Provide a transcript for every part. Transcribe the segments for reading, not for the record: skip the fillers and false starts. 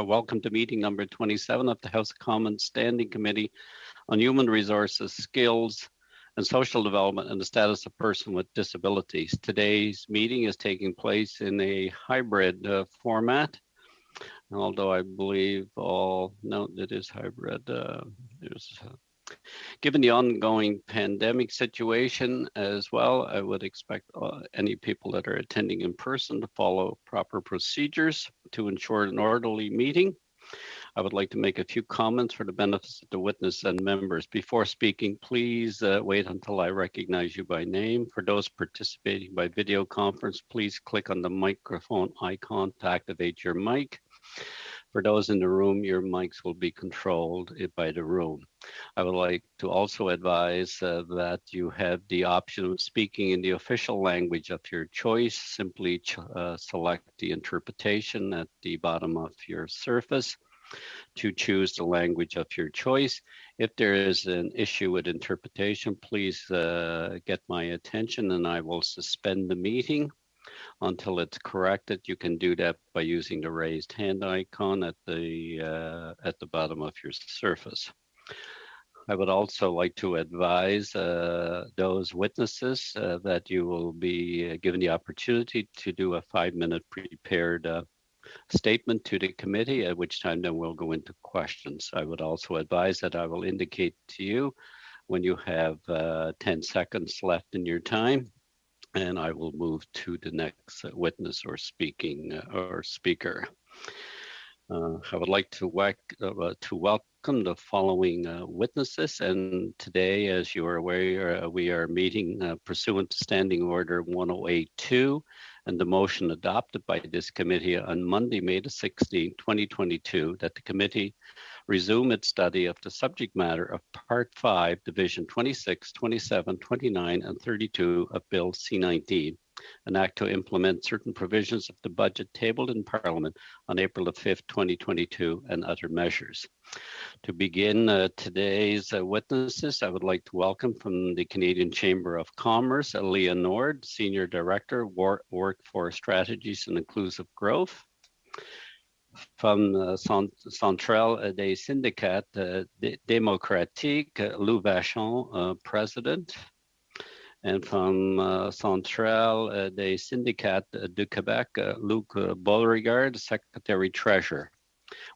Welcome to meeting number 27 of the House of Commons Standing Committee on Human Resources, Skills, and Social Development and the Status of Persons with Disabilities. Today's meeting is taking place in a hybrid format, although I believe it is hybrid. Given the ongoing pandemic situation as well, I would expect any people that are attending in person to follow proper procedures to ensure an orderly meeting. I would like to make a few comments for the benefits of the witness and members. Before speaking, please wait until I recognize you by name. For those participating by video conference, please click on the microphone icon to activate your mic. For those in the room, your mics will be controlled by the room. I would like to also advise that you have the option of speaking in the official language of your choice. Simply select the interpretation at the bottom of your surface to choose the language of your choice. If there is an issue with interpretation, please get my attention and I will suspend the meeting until it's corrected. You can do that by using the raised hand icon at the bottom of your surface. I would also like to advise those witnesses that you will be given the opportunity to do a 5-minute prepared statement to the committee, at which time then we'll go into questions. I would also advise that I will indicate to you when you have 10 seconds left in your time, and I will move to the next witness or speaker. I would like to welcome the following witnesses, and today, as you are aware, we are meeting pursuant to Standing Order 1082 and the motion adopted by this committee on Monday, May the 16th, 2022, that the committee resume its study of the subject matter of Part 5, Division 26, 27, 29, and 32 of Bill C-19, an act to implement certain provisions of the budget tabled in Parliament on April the 5th, 2022, and other measures. To begin today's witnesses, I would like to welcome from the Canadian Chamber of Commerce, Leah Nord, Senior Director, Workforce Strategies and Inclusive Growth. From Centrale des Syndicats Démocratiques, Lou Vachon, President. And from Centrale des Syndicats du Québec, Luc Beauregard, Secretary Treasurer.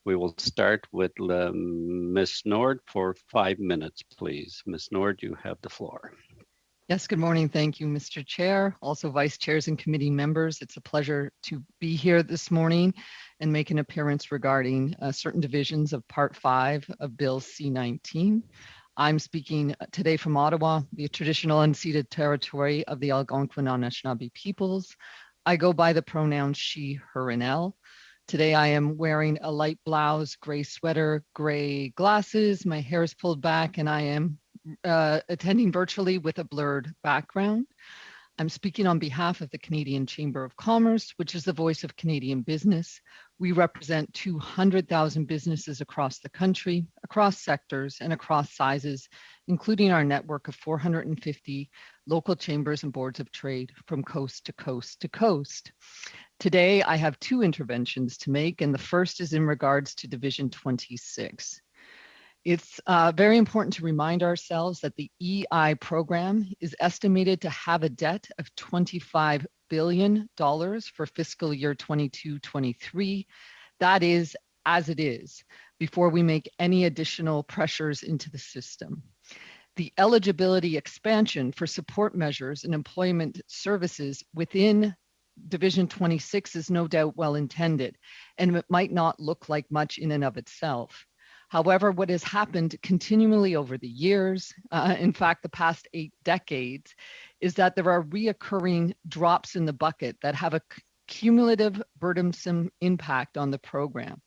We will start with Ms. Nord for 5 minutes, please. Ms. Nord, you have the floor. Yes, good morning. Thank you, Mr. Chair. Also, Vice Chairs and committee members. It's a pleasure to be here this morning and make an appearance regarding certain divisions of Part 5 of Bill C-19. I'm speaking today from Ottawa, the traditional unceded territory of the Algonquin Anishinaabe peoples. I go by the pronouns she, her, and elle. Today I am wearing a light blouse, gray sweater, gray glasses. My hair is pulled back and I am attending virtually with a blurred background. I'm speaking on behalf of the Canadian Chamber of Commerce, which is the voice of Canadian business. We represent 200,000 businesses across the country, across sectors, and across sizes, including our network of 450 local chambers and boards of trade from coast to coast to coast. Today, I have 2 interventions to make, and the first is in regards to Division 26. It's very important to remind ourselves that the EI program is estimated to have a debt of $25 billion for fiscal year 22-23. That is as it is, before we make any additional pressures into the system. The eligibility expansion for support measures and employment services within Division 26 is no doubt well intended, and it might not look like much in and of itself. However, what has happened continually over the years, in fact, the past 8 decades, is that there are reoccurring drops in the bucket that have a cumulative, burdensome impact on the program.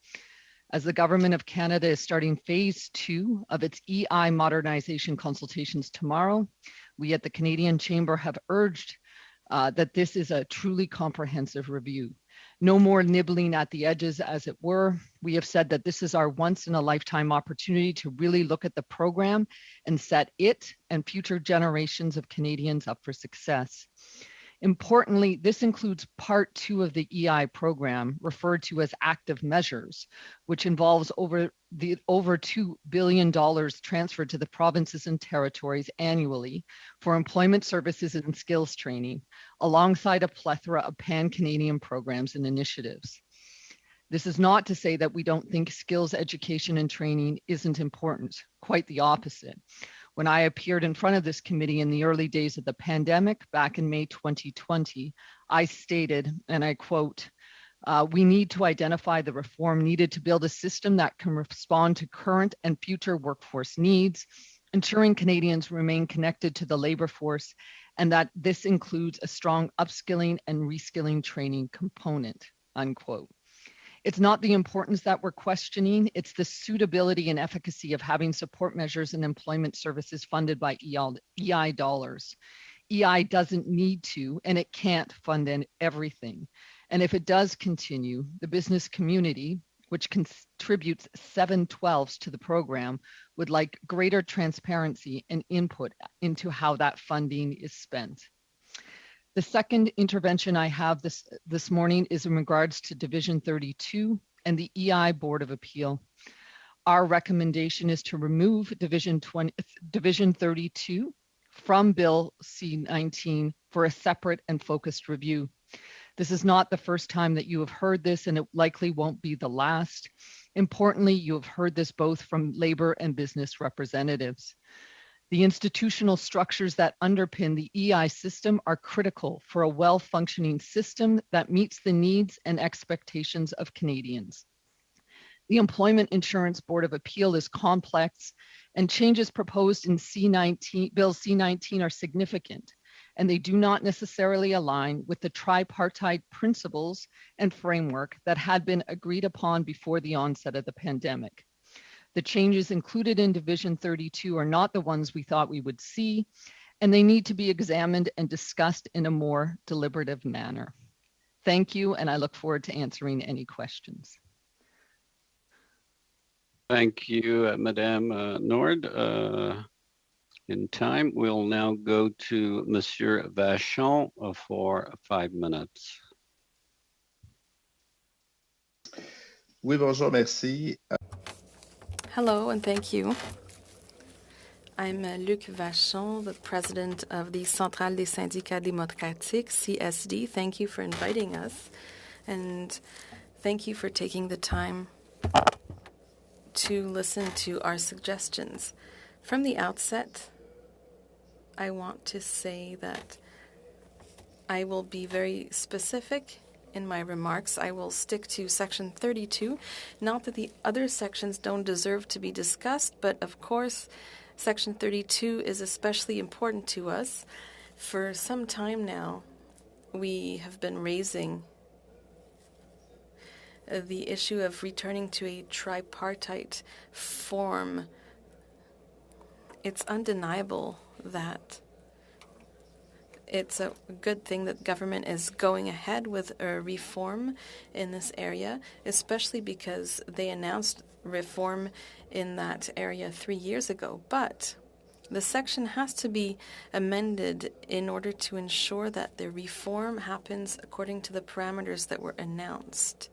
As the Government of Canada is starting phase 2 of its EI modernization consultations tomorrow, we at the Canadian Chamber have urged that this is a truly comprehensive review. No more nibbling at the edges, as it were. We have said that this is our once-in-a-lifetime opportunity to really look at the program and set it and future generations of Canadians up for success. Importantly, this includes part 2 of the EI program, referred to as active measures, which involves over $2 billion transferred to the provinces and territories annually for employment services and skills training, alongside a plethora of pan-Canadian programs and initiatives. This is not to say that we don't think skills education and training isn't important, quite the opposite. When I appeared in front of this committee in the early days of the pandemic back in May 2020, I stated, and I quote, we need to identify the reform needed to build a system that can respond to current and future workforce needs, ensuring Canadians remain connected to the labor force, and that this includes a strong upskilling and reskilling training component, unquote. It's not the importance that we're questioning, it's the suitability and efficacy of having support measures and employment services funded by EI dollars. EI doesn't need to, and it can't fund everything. And if it does continue, the business community, which contributes 7/12 to the program, would like greater transparency and input into how that funding is spent. The second intervention I have this morning is in regards to Division 32 and the EI Board of Appeal. Our recommendation is to remove Division 32 from Bill C-19 for a separate and focused review. This is not the first time that you have heard this, and it likely won't be the last. Importantly, you have heard this both from labor and business representatives. The institutional structures that underpin the EI system are critical for a well-functioning system that meets the needs and expectations of Canadians. The Employment Insurance Board of Appeal is complex, and changes proposed in Bill C-19 are significant, and they do not necessarily align with the tripartite principles and framework that had been agreed upon before the onset of the pandemic. The changes included in Division 32 are not the ones we thought we would see, and they need to be examined and discussed in a more deliberative manner. Thank you, and I look forward to answering any questions. Thank you, Madame Nord. In time, we'll now go to Monsieur Vachon for 5 minutes. Oui, bonjour, merci. Hello, and thank you. I'm Luc Vachon, the president of the Centrale des Syndicats Démocratiques, CSD. Thank you for inviting us, and thank you for taking the time to listen to our suggestions. From the outset, I want to say that I will be very specific in my remarks. I will stick to Section 32. Not that the other sections don't deserve to be discussed, but of course, Section 32 is especially important to us. For some time now, we have been raising the issue of returning to a tripartite form. It's undeniable that it's a good thing that government is going ahead with a reform in this area, especially because they announced reform in that area 3 years ago. But the section has to be amended in order to ensure that the reform happens according to the parameters that were announced.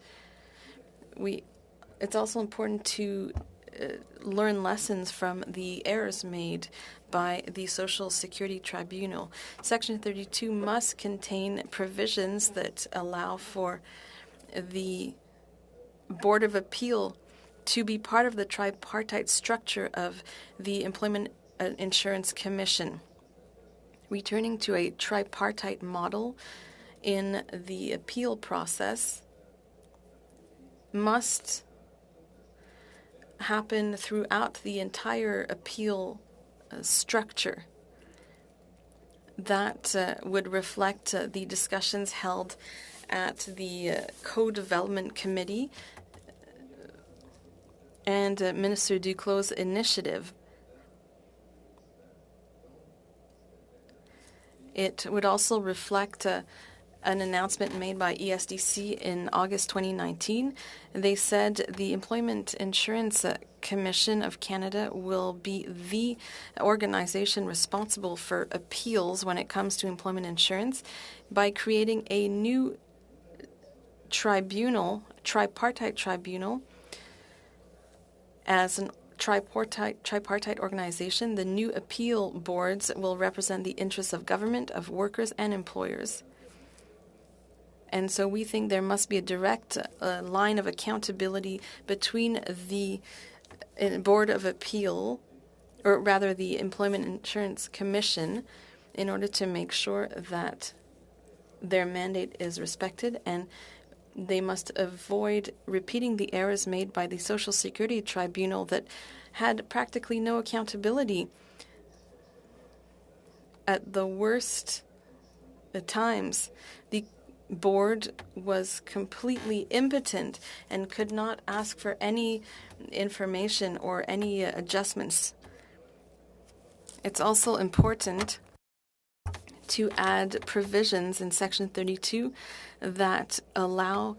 It's also important to learn lessons from the errors made by the Social Security Tribunal. Section 32 must contain provisions that allow for the Board of Appeal to be part of the tripartite structure of the Employment Insurance Commission. Returning to a tripartite model in the appeal process must happen throughout the entire appeal structure. That would reflect the discussions held at the Co-Development Committee and Minister Duclos' initiative. It would also reflect a an announcement made by ESDC in August 2019. They said the Employment Insurance Commission of Canada will be the organization responsible for appeals when it comes to employment insurance by creating a new tripartite tribunal. As an tripartite organization, the new appeal boards will represent the interests of government, of workers, and employers. And so we think there must be a direct line of accountability between the Board of Appeal, or rather the Employment Insurance Commission, in order to make sure that their mandate is respected, and they must avoid repeating the errors made by the Social Security Tribunal that had practically no accountability. At the worst times, the board was completely impotent and could not ask for any information or any adjustments. It's also important to add provisions in Section 32 that allow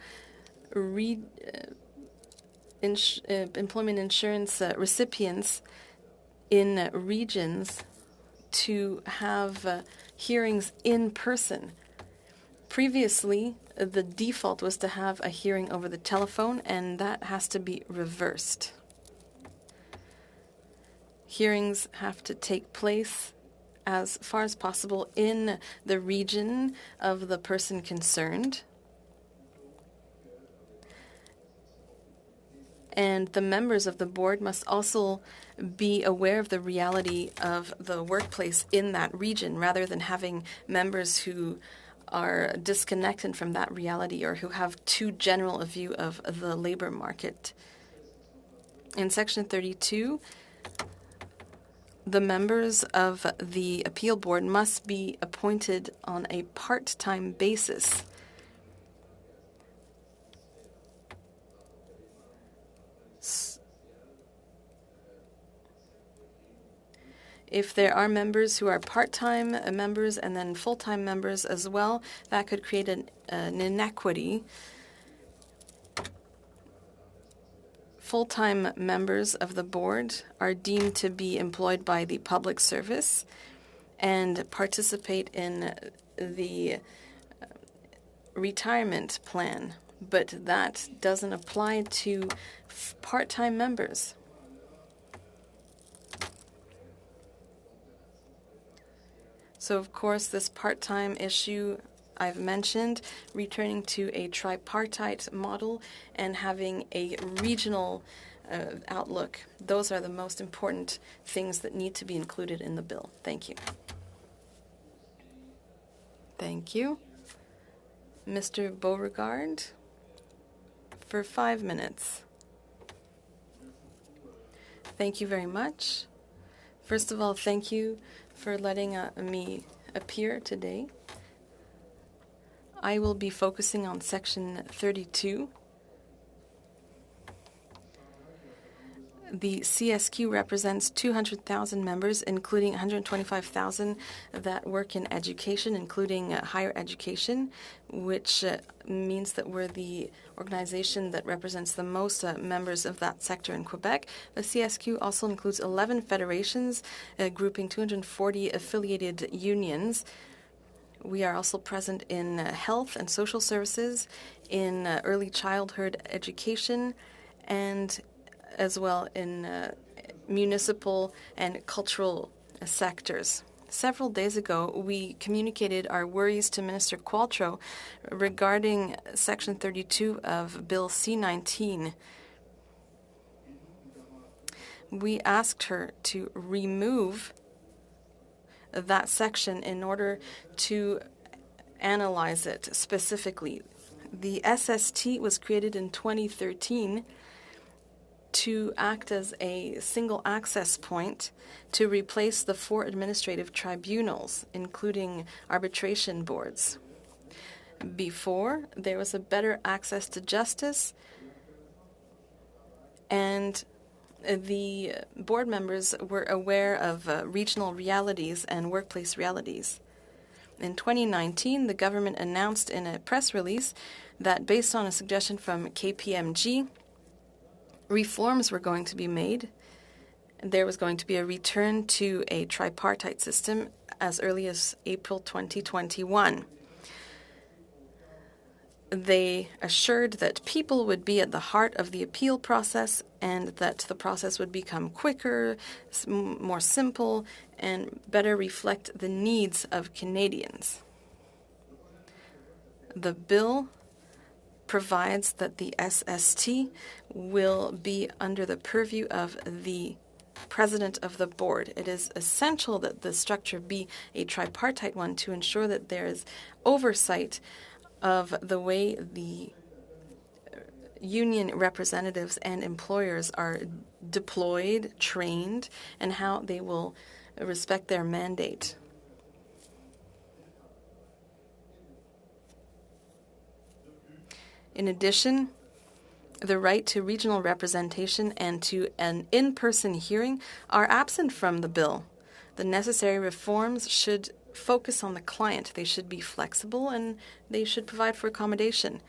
employment insurance recipients in regions to have hearings in person. Previously, the default was to have a hearing over the telephone, and that has to be reversed. Hearings have to take place as far as possible in the region of the person concerned. And the members of the board must also be aware of the reality of the workplace in that region, rather than having members who are disconnected from that reality or who have too general a view of the labor market. In Section 32, the members of the appeal board must be appointed on a part-time basis. If there are members who are part-time members and then full-time members as well, that could create an inequity. Full-time members of the board are deemed to be employed by the public service and participate in the retirement plan, but that doesn't apply to part-time members. So, of course, this part-time issue I've mentioned, returning to a tripartite model and having a regional outlook. Those are the most important things that need to be included in the bill. Thank you. Thank you. Mr. Beauregard, for 5 minutes. Thank you very much. First of all, thank you for letting me appear today. I will be focusing on Section 32. The CSQ represents 200,000 members, including 125,000 that work in education, including higher education, which means that we're the organization that represents the most members of that sector in Quebec. The CSQ also includes 11 federations, grouping 240 affiliated unions. We are also present in health and social services, in early childhood education, and as well in municipal and cultural sectors. Several days ago, we communicated our worries to Minister Qualtrough regarding Section 32 of Bill C-19. We asked her to remove that section in order to analyze it specifically. The SST was created in 2013 to act as a single access point to replace the 4 administrative tribunals, including arbitration boards. Before, there was a better access to justice, and the board members were aware of regional realities and workplace realities. In 2019, the government announced in a press release that based on a suggestion from KPMG, reforms were going to be made. There was going to be a return to a tripartite system as early as April 2021. They assured that people would be at the heart of the appeal process and that the process would become quicker, more simple, and better reflect the needs of Canadians. The bill provides that the SST will be under the purview of the president of the board. It is essential that the structure be a tripartite one to ensure that there is oversight of the way the union representatives and employers are deployed, trained, and how they will respect their mandate. In addition, the right to regional representation and to an in-person hearing are absent from the bill. The necessary reforms should focus on the client. They should be flexible and they should provide for accommodation.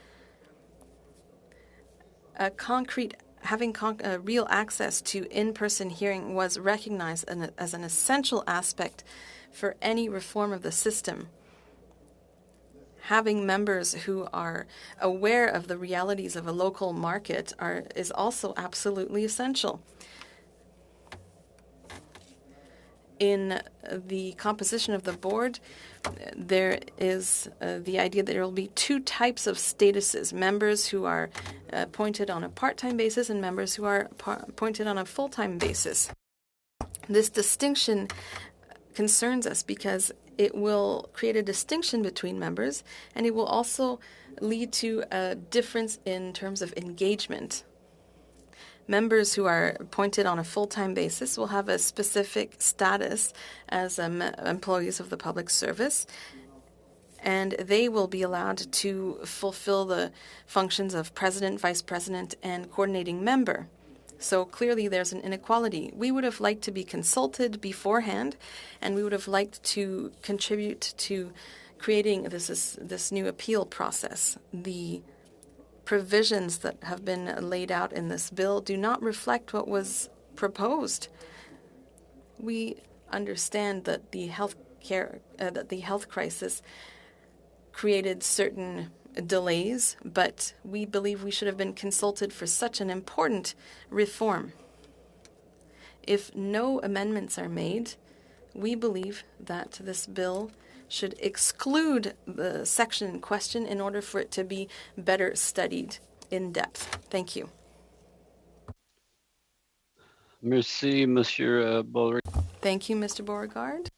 Having real access to in-person hearing was recognized as an essential aspect for any reform of the system. Having members who are aware of the realities of a local market is also absolutely essential. In the composition of the board, there is the idea that there will be two types of statuses, members who are appointed on a part-time basis and members who are appointed on a full-time basis. This distinction concerns us because it will create a distinction between members, and it will also lead to a difference in terms of engagement. Members who are appointed on a full-time basis will have a specific status as employees of the public service, and they will be allowed to fulfill the functions of president, vice president, and coordinating member. So clearly there's an inequality. We would have liked to be consulted beforehand, and we would have liked to contribute to creating this new appeal process. The provisions that have been laid out in this bill do not reflect what was proposed. We understand that the health crisis created certain delays, but we believe we should have been consulted for such an important reform. If no amendments are made, we believe that this bill should exclude the section in question in order for it to be better studied in depth. Thank you. Merci, Monsieur Beauregard. Thank you, Mr. Beauregard.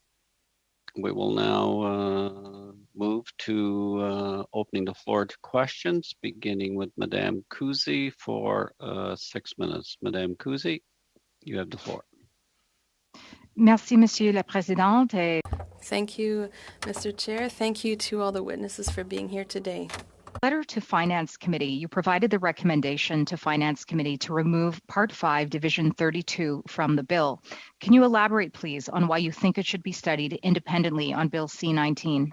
We will now move to opening the floor to questions, beginning with Madame Kuzi for 6 minutes. Madame Kuzi, you have the floor. Merci, Monsieur la Présidente. Thank you, Mr. Chair. Thank you to all the witnesses for being here today. Letter to Finance Committee, you provided the recommendation to Finance Committee to remove Part 5, Division 32 from the bill. Can you elaborate, please, on why you think it should be studied independently on Bill C-19?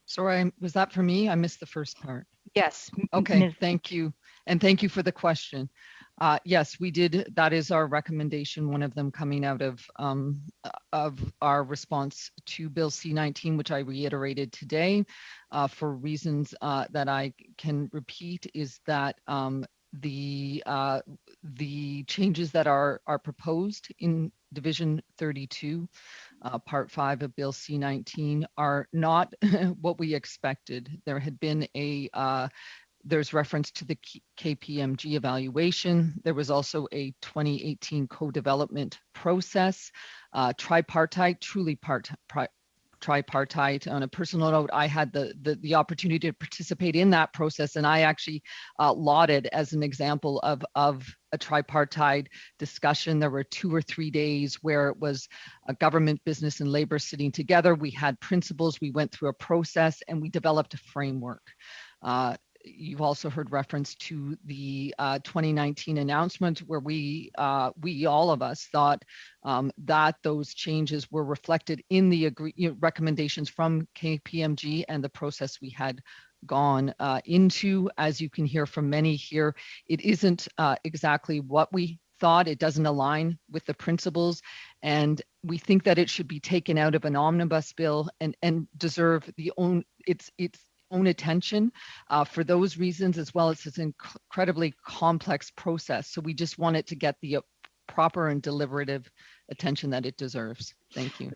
Sorry, was that for me? I missed the first part. Yes. Okay, thank you. And thank you for the question. Yes, we did. That is our recommendation, one of them coming out of our response to Bill C-19, which I reiterated today for reasons that I can repeat, is that the changes that are proposed in Division 32, Part 5 of Bill C-19 are not what we expected. There had been there's reference to the KPMG evaluation. There was also a 2018 co-development process, tripartite, truly tripartite. On a personal note, I had the opportunity to participate in that process, and I actually lauded as an example of a tripartite discussion. There were 2 or 3 days where it was a government, business, and labor sitting together. We had principles, we went through a process, and we developed a framework. you've also heard reference to the 2019 announcement where we all of us thought that those changes were reflected in the recommendations from KPMG and the process we had gone into. As you can hear from many here, it isn't exactly what we thought. It doesn't align with the principles, and we think that it should be taken out of an omnibus bill and deserve its own attention for those reasons, as well as this incredibly complex process. So we just want it to get the proper and deliberative attention that it deserves. Thank you.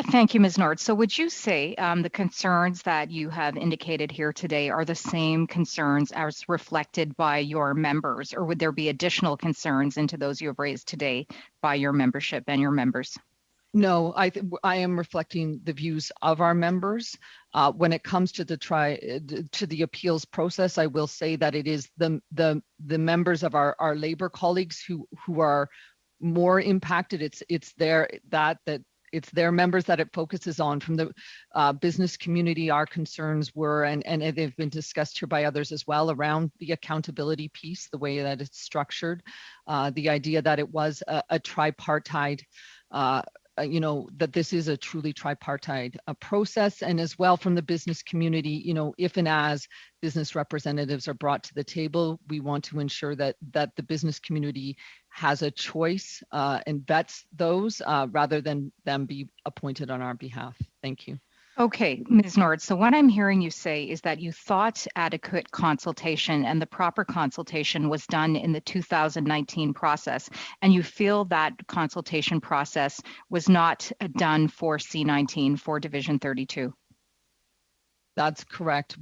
Thank you, Ms. Nord. So would you say the concerns that you have indicated here today are the same concerns as reflected by your members, or would there be additional concerns into those you have raised today by your membership and your members? No, I am reflecting the views of our members. When it comes to the appeals process, I will say that it is the members of our labor colleagues who are more impacted. It's their members that it focuses on. From the business community, our concerns were, and they've been discussed here by others as well, around the accountability piece, the way that it's structured, the idea that it was a tripartite, that this is a truly tripartite process, and as well from the business community, if and as business representatives are brought to the table, we want to ensure that the business community has a choice and vets those rather than them be appointed on our behalf. Thank you. Okay, Ms. Nord, so what I'm hearing you say is that you thought adequate consultation and the proper consultation was done in the 2019 process, and you feel that consultation process was not done for C19, for Division 32. That's correct.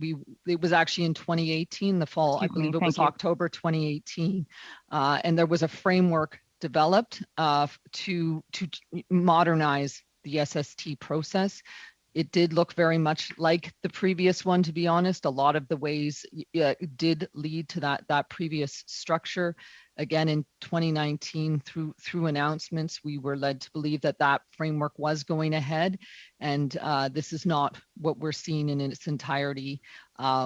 It was actually in 2018, the fall, I believe it was October 2018, and there was a framework developed to modernize the SST process. It did look very much like the previous one, to be honest. A lot of the ways did lead to that previous structure. Again, in 2019, through announcements, we were led to believe that framework was going ahead. And this is not what we're seeing in its entirety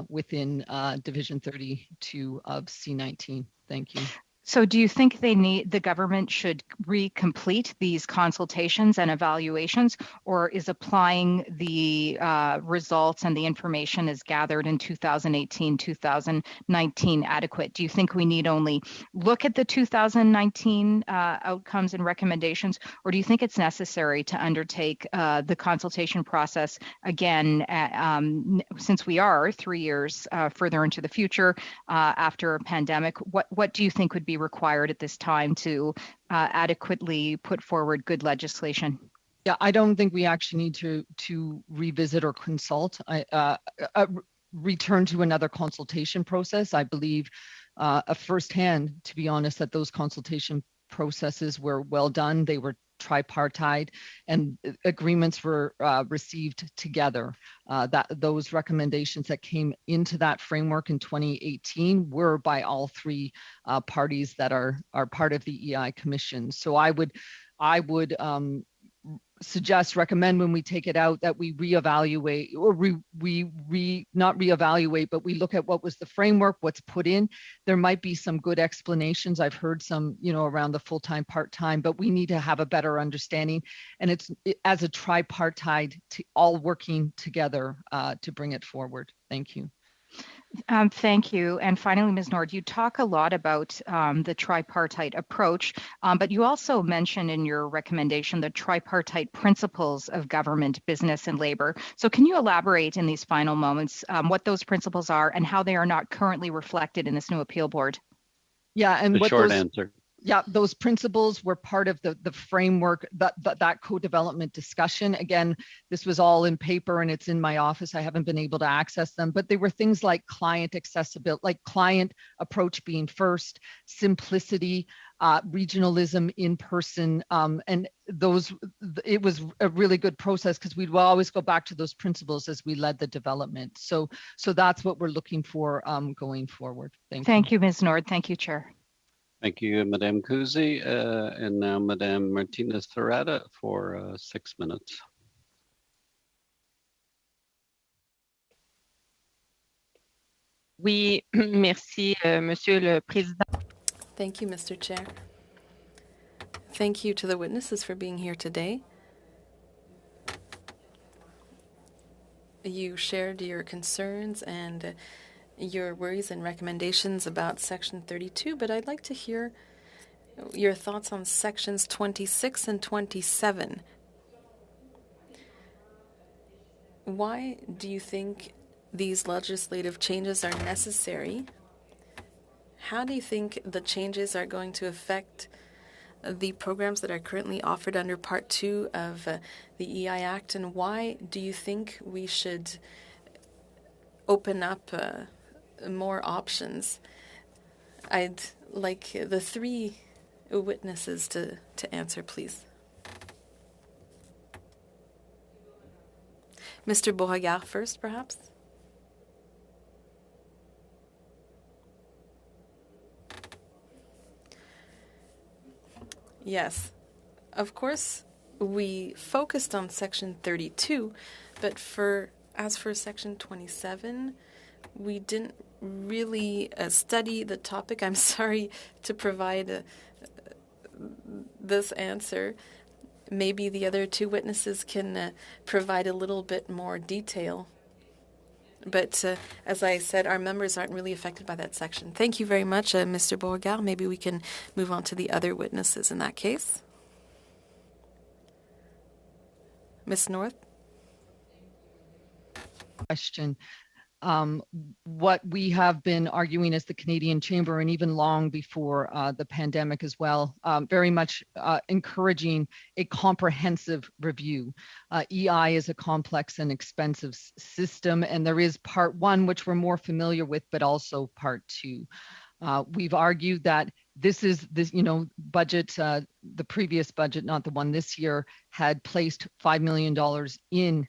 within Division 32 of C19. Thank you. So do you think the government should recomplete these consultations and evaluations, or is applying the results and the information as gathered in 2018, 2019 adequate? Do you think we need only look at the 2019 outcomes and recommendations, or do you think it's necessary to undertake the consultation process again, since we are 3 years further into the future after a pandemic? What do you think would be required at this time to adequately put forward good legislation? Yeah, I don't think we actually need to revisit or consult. Return to another consultation process. I believe firsthand, to be honest, that those consultation processes were well done. They were tripartite, and agreements were received together. Those recommendations that came into that framework in 2018 were by all three parties that are part of the EI Commission. So I would recommend when we take it out that we reevaluate, or not reevaluate, but we look at what was the framework, what's put in. There might be some good explanations. I've heard some, around the full-time, part-time, but we need to have a better understanding. And it's as a tripartite, all working together to bring it forward. Thank you. Thank you. And finally, Ms. Nord, you talk a lot about the tripartite approach, but you also mentioned in your recommendation the tripartite principles of government, business, and labor. So can you elaborate in these final moments what those principles are and how they are not currently reflected in this new appeal board? Yeah, and the short answer. Yeah, those principles were part of the framework, that co-development discussion. Again, this was all in paper and it's in my office. I haven't been able to access them, but they were things like client accessibility, like client approach being first, simplicity, regionalism, in person, and it was a really good process because we'd always go back to those principles as we led the development. So that's what we're looking for going forward. Thank you, Ms. Nord. Thank you, Chair. Thank you, Madame Kuzi. And now Madame Martinez-Ferrada for 6 minutes. Oui, merci, Monsieur le Président. Thank you, Mr. Chair. Thank you to the witnesses for being here today. You shared your concerns and your worries and recommendations about Section 32, but I'd like to hear your thoughts on Sections 26 and 27. Why do you think these legislative changes are necessary? How do you think the changes are going to affect the programs that are currently offered under Part 2 of the EI Act, and why do you think we should open up more options? I'd like the three witnesses to answer, please. Mr. Beauregard first, perhaps? Yes. Of course, we focused on Section 32, but as for Section 27, we didn't really study the topic. I'm sorry to provide this answer. Maybe the other two witnesses can provide a little bit more detail. But as I said, our members aren't really affected by that section. Thank you very much, Mr. Beauregard. Maybe we can move on to the other witnesses in that case. Ms. North? Question. What we have been arguing as the Canadian Chamber, and even long before the pandemic as well, very much encouraging a comprehensive review. EI is a complex and expensive system, and there is Part 1, which we're more familiar with, but also Part 2. We've argued that this budget, the previous budget, not the one this year, had placed $5 million in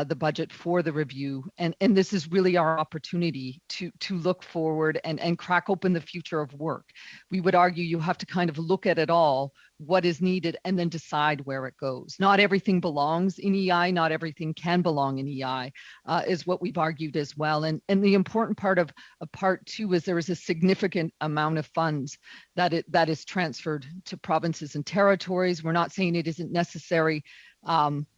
the budget for the review. And this is really our opportunity to look forward and crack open the future of work. We would argue you have to kind of look at it all, what is needed, and then decide where it goes. Not everything belongs in EI, not everything can belong in EI, is what we've argued as well. And the important part of Part 2 is there is a significant amount of funds that is transferred to provinces and territories. We're not saying it isn't necessary.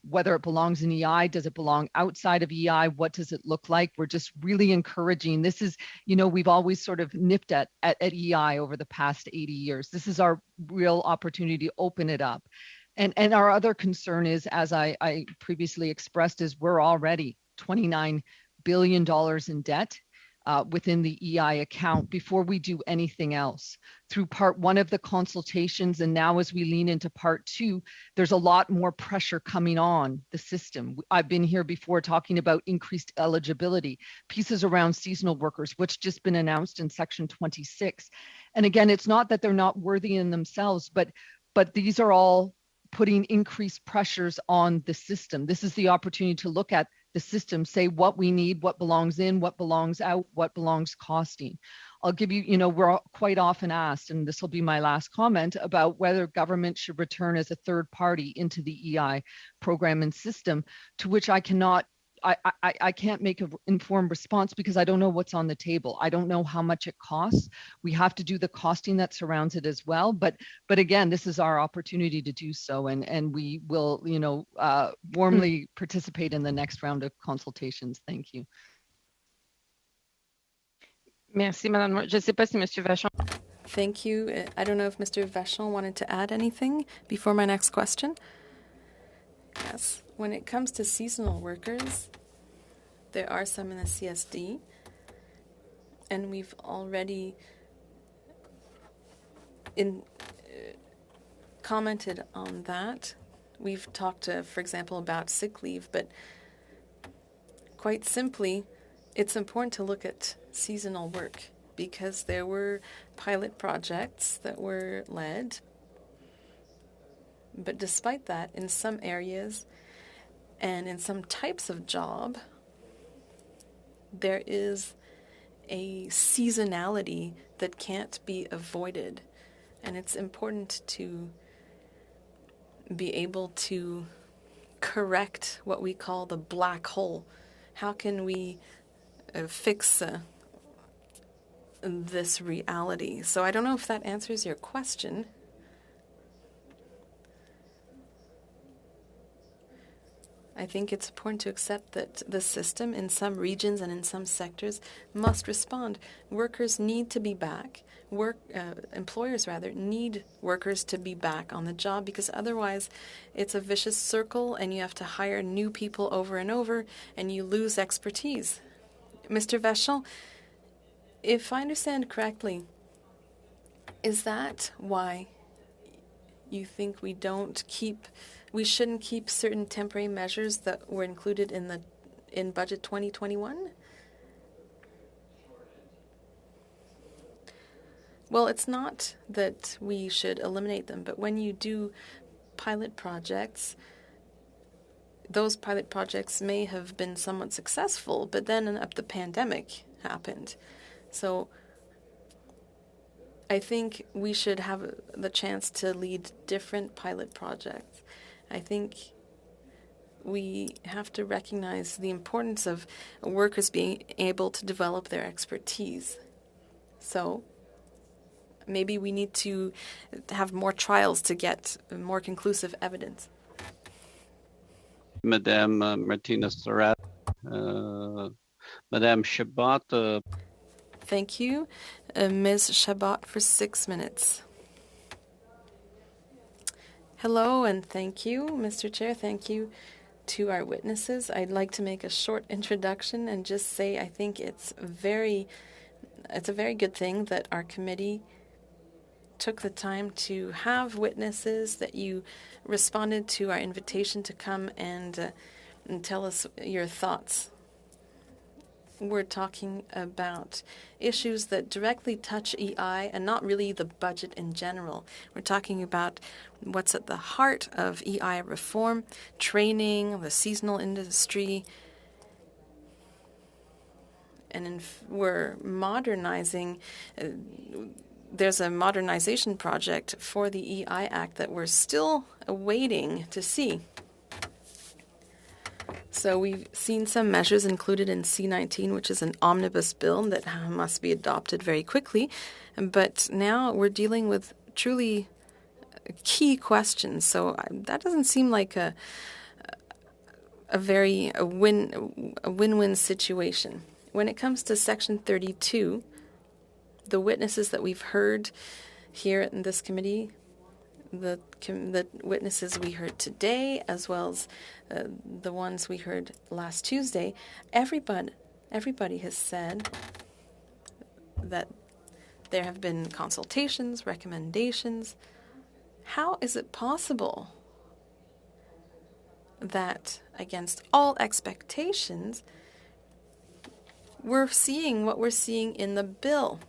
Whether it belongs in EI, does it belong outside of EI? What does it look like? We're just really encouraging. This is, we've always sort of nipped at EI over the past 80 years. This is our real opportunity to open it up. And our other concern is, as I previously expressed, is we're already $29 billion in debt within the EI account before we do anything else. Through Part 1 of the consultations, and now as we lean into Part 2, there's a lot more pressure coming on the system. I've been here before talking about increased eligibility, pieces around seasonal workers, which just been announced in Section 26. And again, it's not that they're not worthy in themselves, but these are all putting increased pressures on the system. This is the opportunity to look at the system, say what we need, what belongs in, what belongs out, what belongs costing. I'll give you, we're quite often asked, and this will be my last comment, about whether government should return as a third party into the EI program and system, to which I can't make an informed response because I don't know what's on the table. I don't know how much it costs. We have to do the costing that surrounds it as well. But again, this is our opportunity to do so, and we will, warmly participate in the next round of consultations. Thank you. Merci, Madame. Je ne sais pas si Monsieur Vachon. Thank you. I don't know if Mr. Vachon wanted to add anything before my next question. Yes. When it comes to seasonal workers, there are some in the CSD, and we've already commented on that. We've talked, for example, about sick leave, but quite simply, it's important to look at seasonal work because there were pilot projects that were led. But despite that, in some areas and in some types of job, there is a seasonality that can't be avoided. And it's important to be able to correct what we call the black hole. How can we fix this reality. So I don't know if that answers your question. I think it's important to accept that the system in some regions and in some sectors must respond. Workers need to be back. Employers rather need workers to be back on the job, because otherwise it's a vicious circle and you have to hire new people over and over and you lose expertise. Mr. Vachon, if I understand correctly, is that why you think we shouldn't keep certain temporary measures that were included in Budget 2021? Well, it's not that we should eliminate them, but when you do pilot projects, those pilot projects may have been somewhat successful, but then the pandemic happened. So I think we should have the chance to lead different pilot projects. I think we have to recognize the importance of workers being able to develop their expertise. So maybe we need to have more trials to get more conclusive evidence. Madame Martinez-Sorat, Madame Chabot. Thank you. Ms. Chabot for 6 minutes. Hello and thank you, Mr. Chair. Thank you to our witnesses. I'd like to make a short introduction and just say I think it's a very good thing that our committee took the time to have witnesses, that you responded to our invitation to come and tell us your thoughts. We're talking about issues that directly touch EI and not really the budget in general. We're talking about what's at the heart of EI reform, training, the seasonal industry, and we're modernizing. There's a modernization project for the EI Act that we're still awaiting to see. So we've seen some measures included in C-19, which is an omnibus bill that must be adopted very quickly. But now we're dealing with truly key questions. So that doesn't seem like a win-win situation. When it comes to Section 32, the witnesses that we've heard here in this committee, the witnesses we heard today, as well as the ones we heard last Tuesday, everybody has said that there have been consultations, recommendations. How is it possible that, against all expectations, we're seeing what we're seeing in the bill?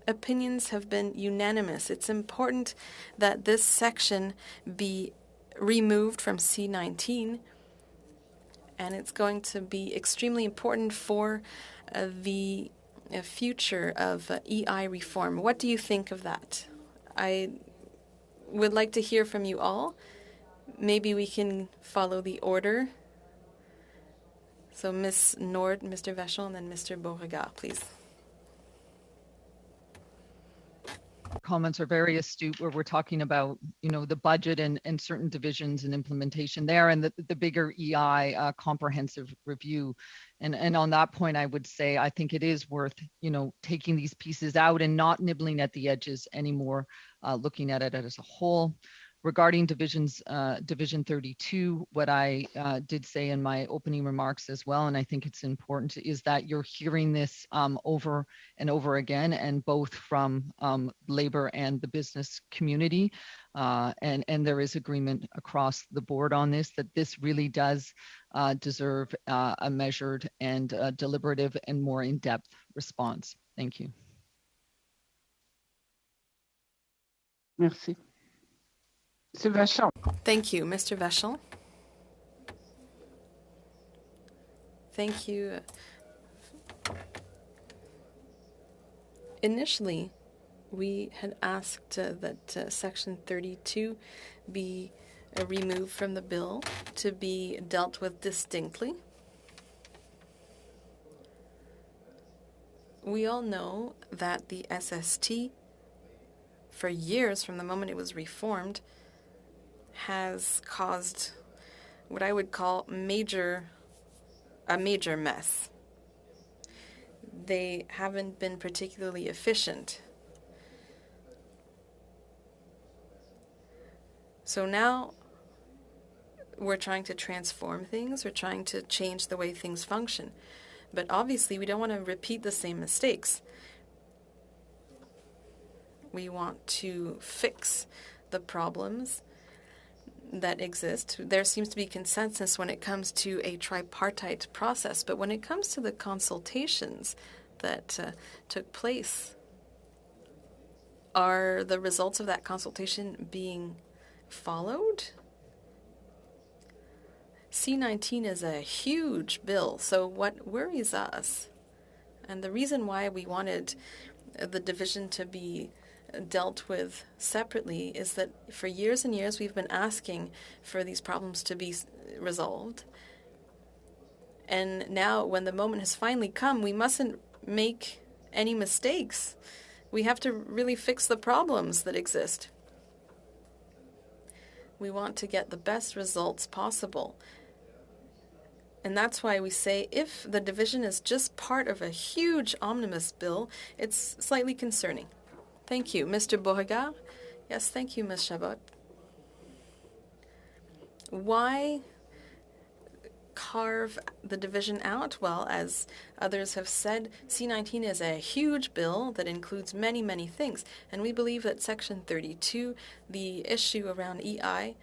Opinions have been unanimous. It's important that this section be removed from C-19, and it's going to be extremely important for the future of EI reform. What do you think of that? I would like to hear from you all. Maybe we can follow the order. So Ms. Nord, Mr. Vachon, and then Mr. Beauregard, please. Comments are very astute where we're talking about, the budget and certain divisions and implementation there, and the bigger EI comprehensive review. And on that point, I would say I think it is worth, taking these pieces out and not nibbling at the edges anymore, looking at it as a whole. Regarding Division 32, what I did say in my opening remarks as well, and I think it's important, is that you're hearing this over and over again, and both from labor and the business community. And there is agreement across the board on this, that this really does deserve a measured and deliberative and more in-depth response. Thank you. Merci. Mr. Vachon. Thank you, Mr. Vachon. Thank you. Initially, we had asked that Section 32 be removed from the bill to be dealt with distinctly. We all know that the SST, for years from the moment it was reformed, has caused what I would call a major mess. They haven't been particularly efficient. So now we're trying to transform things, we're trying to change the way things function. But obviously we don't want to repeat the same mistakes. We want to fix the problems that exist. There seems to be consensus when it comes to a tripartite process, but when it comes to the consultations that took place, are the results of that consultation being followed? C-19 is a huge bill, so what worries us, and the reason why we wanted the division to be dealt with separately, is that for years and years we've been asking for these problems to be resolved. And now when the moment has finally come, we mustn't make any mistakes. We have to really fix the problems that exist. We want to get the best results possible. And that's why we say if the division is just part of a huge omnibus bill, it's slightly concerning. Thank you. Mr. Beauregard? Yes, thank you, Ms. Chabot. Why carve the division out? Well, as others have said, C-19 is a huge bill that includes many, many things. And we believe that Section 32, the issue around EI,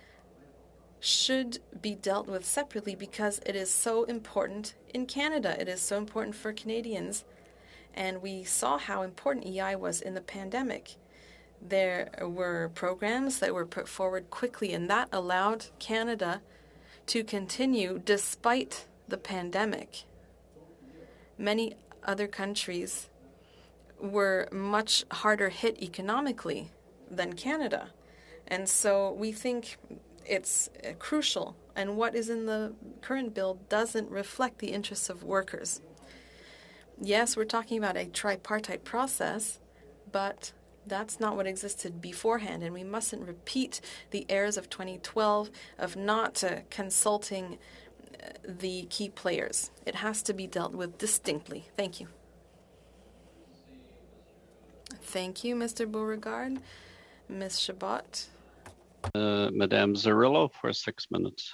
should be dealt with separately because it is so important in Canada. It is so important for Canadians. And we saw how important EI was in the pandemic. There were programs that were put forward quickly, and that allowed Canada to continue despite the pandemic. Many other countries were much harder hit economically than Canada. And so we think it's crucial, and what is in the current bill doesn't reflect the interests of workers. Yes, we're talking about a tripartite process, but that's not what existed beforehand, and we mustn't repeat the errors of 2012 of not consulting the key players. It has to be dealt with distinctly. Thank you. Thank you, Mr. Beauregard. Ms. Chabot. Madame Zarillo for 6 minutes.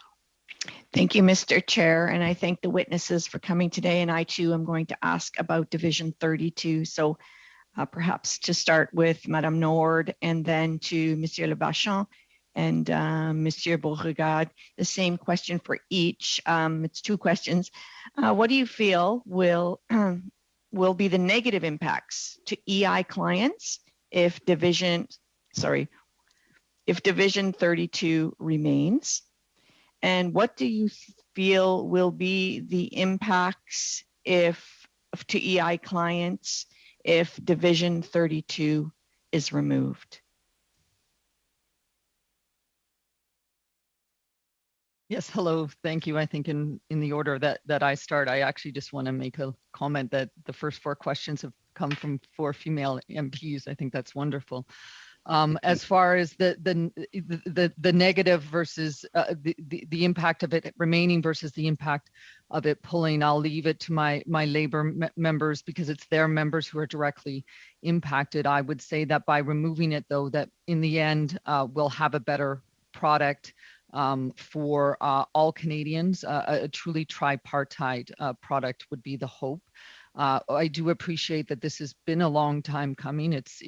Thank you, Mr. Chair, and I thank the witnesses for coming today. And I too am going to ask about Division 32. So perhaps to start with Madame Nord and then to Monsieur Le Bachon and Monsieur Beauregard, the same question for each. It's two questions. What do you feel will be the negative impacts to EI clients if Division 32 remains? And what do you feel will be the impacts to EI clients if Division 32 is removed? Yes, hello, thank you. I think in the order that I start, I actually just want to make a comment that the first 4 questions have come from 4 female MPs. I think that's wonderful. As far as the negative versus the impact of it remaining versus the impact of it pulling, I'll leave it to my labor members because it's their members who are directly impacted. I would say that by removing it, though, that in the end we'll have a better product for all Canadians. A truly tripartite product would be the hope. I do appreciate that this has been a long time coming. It's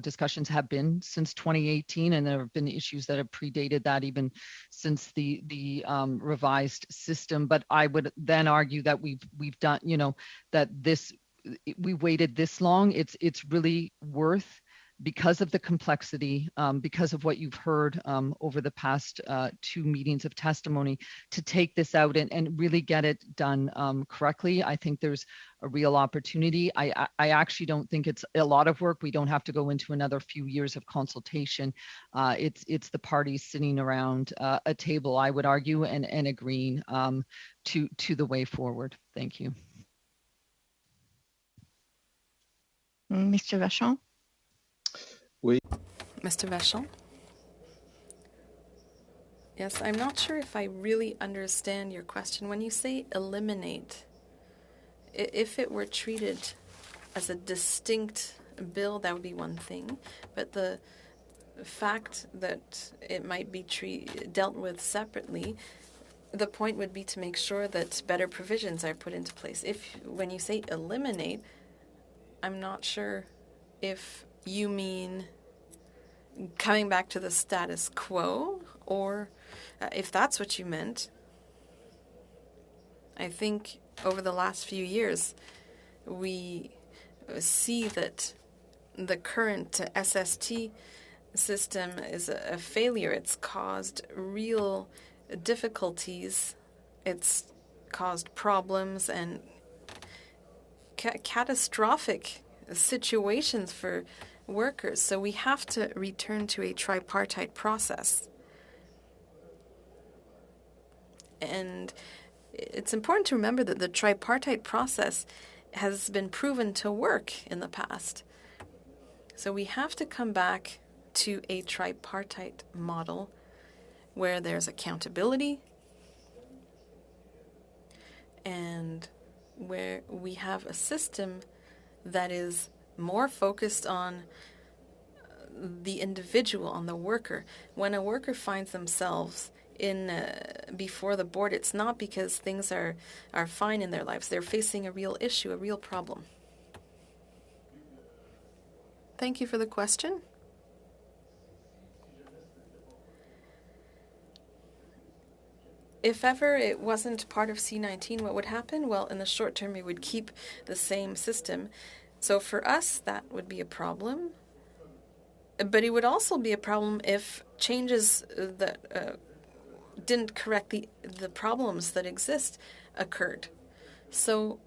discussions have been since 2018, and there have been issues that have predated that even since the revised system. But I would then argue that we've done, that we waited this long. It's really worth, because of the complexity, because of what you've heard over the past 2 meetings of testimony, to take this out and really get it done correctly. I think there's a real opportunity. I actually don't think it's a lot of work. We don't have to go into another few years of consultation. It's the parties sitting around a table, I would argue, and agreeing to the way forward. Thank you. Mr. Vachon? Mr. Vachon? Yes, I'm not sure if I really understand your question. When you say eliminate, if it were treated as a distinct bill, that would be one thing. But the fact that it might be dealt with separately, the point would be to make sure that better provisions are put into place. When you say eliminate, I'm not sure if you mean coming back to the status quo, or if that's what you meant. I think over the last few years, we see that the current SST system is a failure. It's caused real difficulties. It's caused problems and catastrophic situations for workers. So we have to return to a tripartite process. And it's important to remember that the tripartite process has been proven to work in the past. So we have to come back to a tripartite model where there's accountability and where we have a system that is more focused on the individual, on the worker. When a worker finds themselves before the board, it's not because things are fine in their lives. They're facing a real issue, a real problem. Thank you for the question. If ever it wasn't part of C19, what would happen? Well, in the short term, we would keep the same system. So for us, that would be a problem. But it would also be a problem if changes that didn't correct the problems that exist occurred. So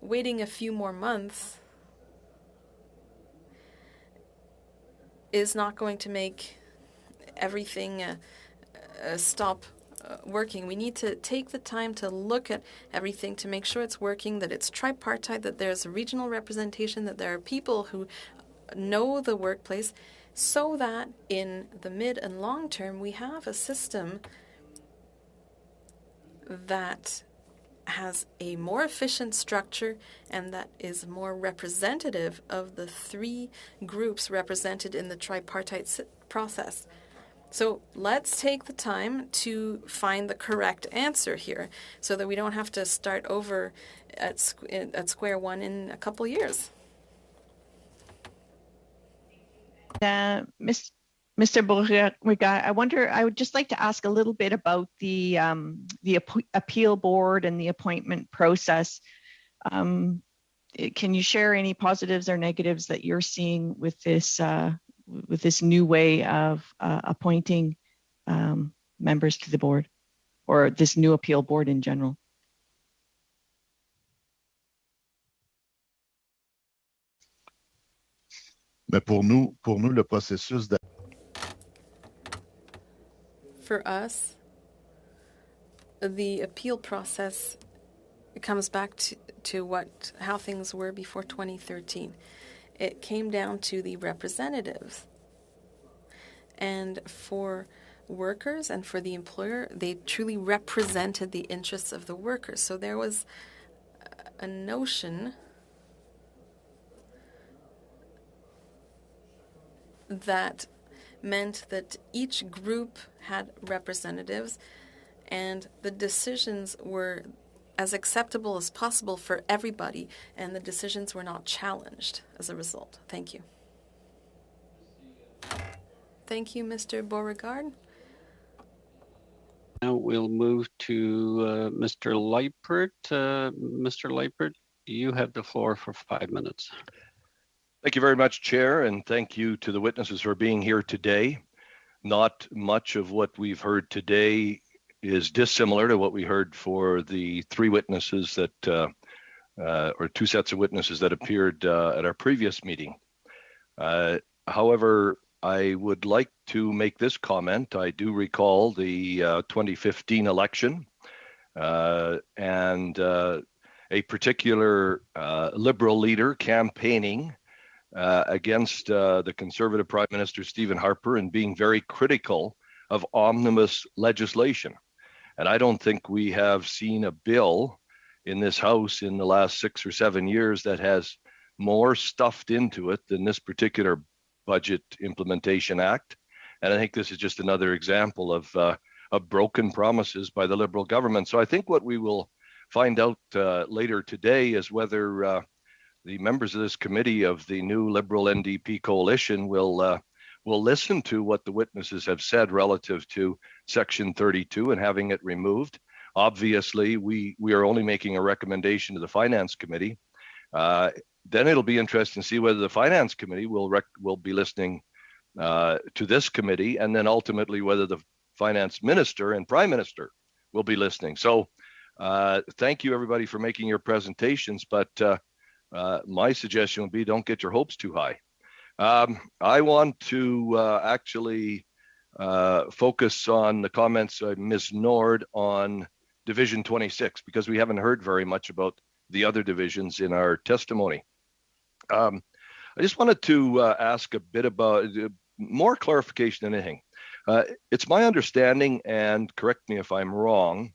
waiting a few more months is not going to make everything stop working. We need to take the time to look at everything to make sure it's working, that it's tripartite, that there's regional representation, that there are people who know the workplace, so that in the mid and long term we have a system that has a more efficient structure and that is more representative of the three groups represented in the tripartite process. So let's take the time to find the correct answer here so that we don't have to start over at square one in a couple years. Mr. Beauregard, I would just like to ask a little bit about the appeal board and the appointment process. Can you share any positives or negatives that you're seeing with this new way of appointing members to the board, or this new appeal board in general? le processus For us, the appeal process comes back to how things were before 2013. It came down to the representatives. And for workers and for the employer, they truly represented the interests of the workers. So there was a notion that meant that each group had representatives and the decisions were as acceptable as possible for everybody, and the decisions were not challenged as a result. Thank you. Thank you, Mr. Beauregard. Now we'll move to Mr. Leipert. Mr. Leipert, you have the floor for 5 minutes. Thank you very much, Chair, and thank you to the witnesses for being here today. Not much of what we've heard today is dissimilar to what we heard for the three witnesses that, or two sets of witnesses that appeared at our previous meeting. However, I would like to make this comment. I do recall the 2015 election and a particular Liberal leader campaigning against the Conservative Prime Minister Stephen Harper and being very critical of omnibus legislation. And I don't think we have seen a bill in this House in the last 6 or 7 years that has more stuffed into it than this particular Budget Implementation Act. And I think this is just another example of broken promises by the Liberal government. So I think what we will find out later today is whether the members of this committee of the new Liberal NDP coalition will listen to what the witnesses have said relative to Section 32 and having it removed. Obviously, we are only making a recommendation to the Finance Committee. Then it'll be interesting to see whether the Finance Committee will be listening to this committee, and then ultimately whether the Finance Minister and Prime Minister will be listening. So thank you everybody for making your presentations, but my suggestion would be don't get your hopes too high. I want to actually focus on the comments of Ms. Nord on Division 26, because we haven't heard very much about the other divisions in our testimony. I just wanted to ask a bit about more clarification than anything. It's my understanding, and correct me if I'm wrong,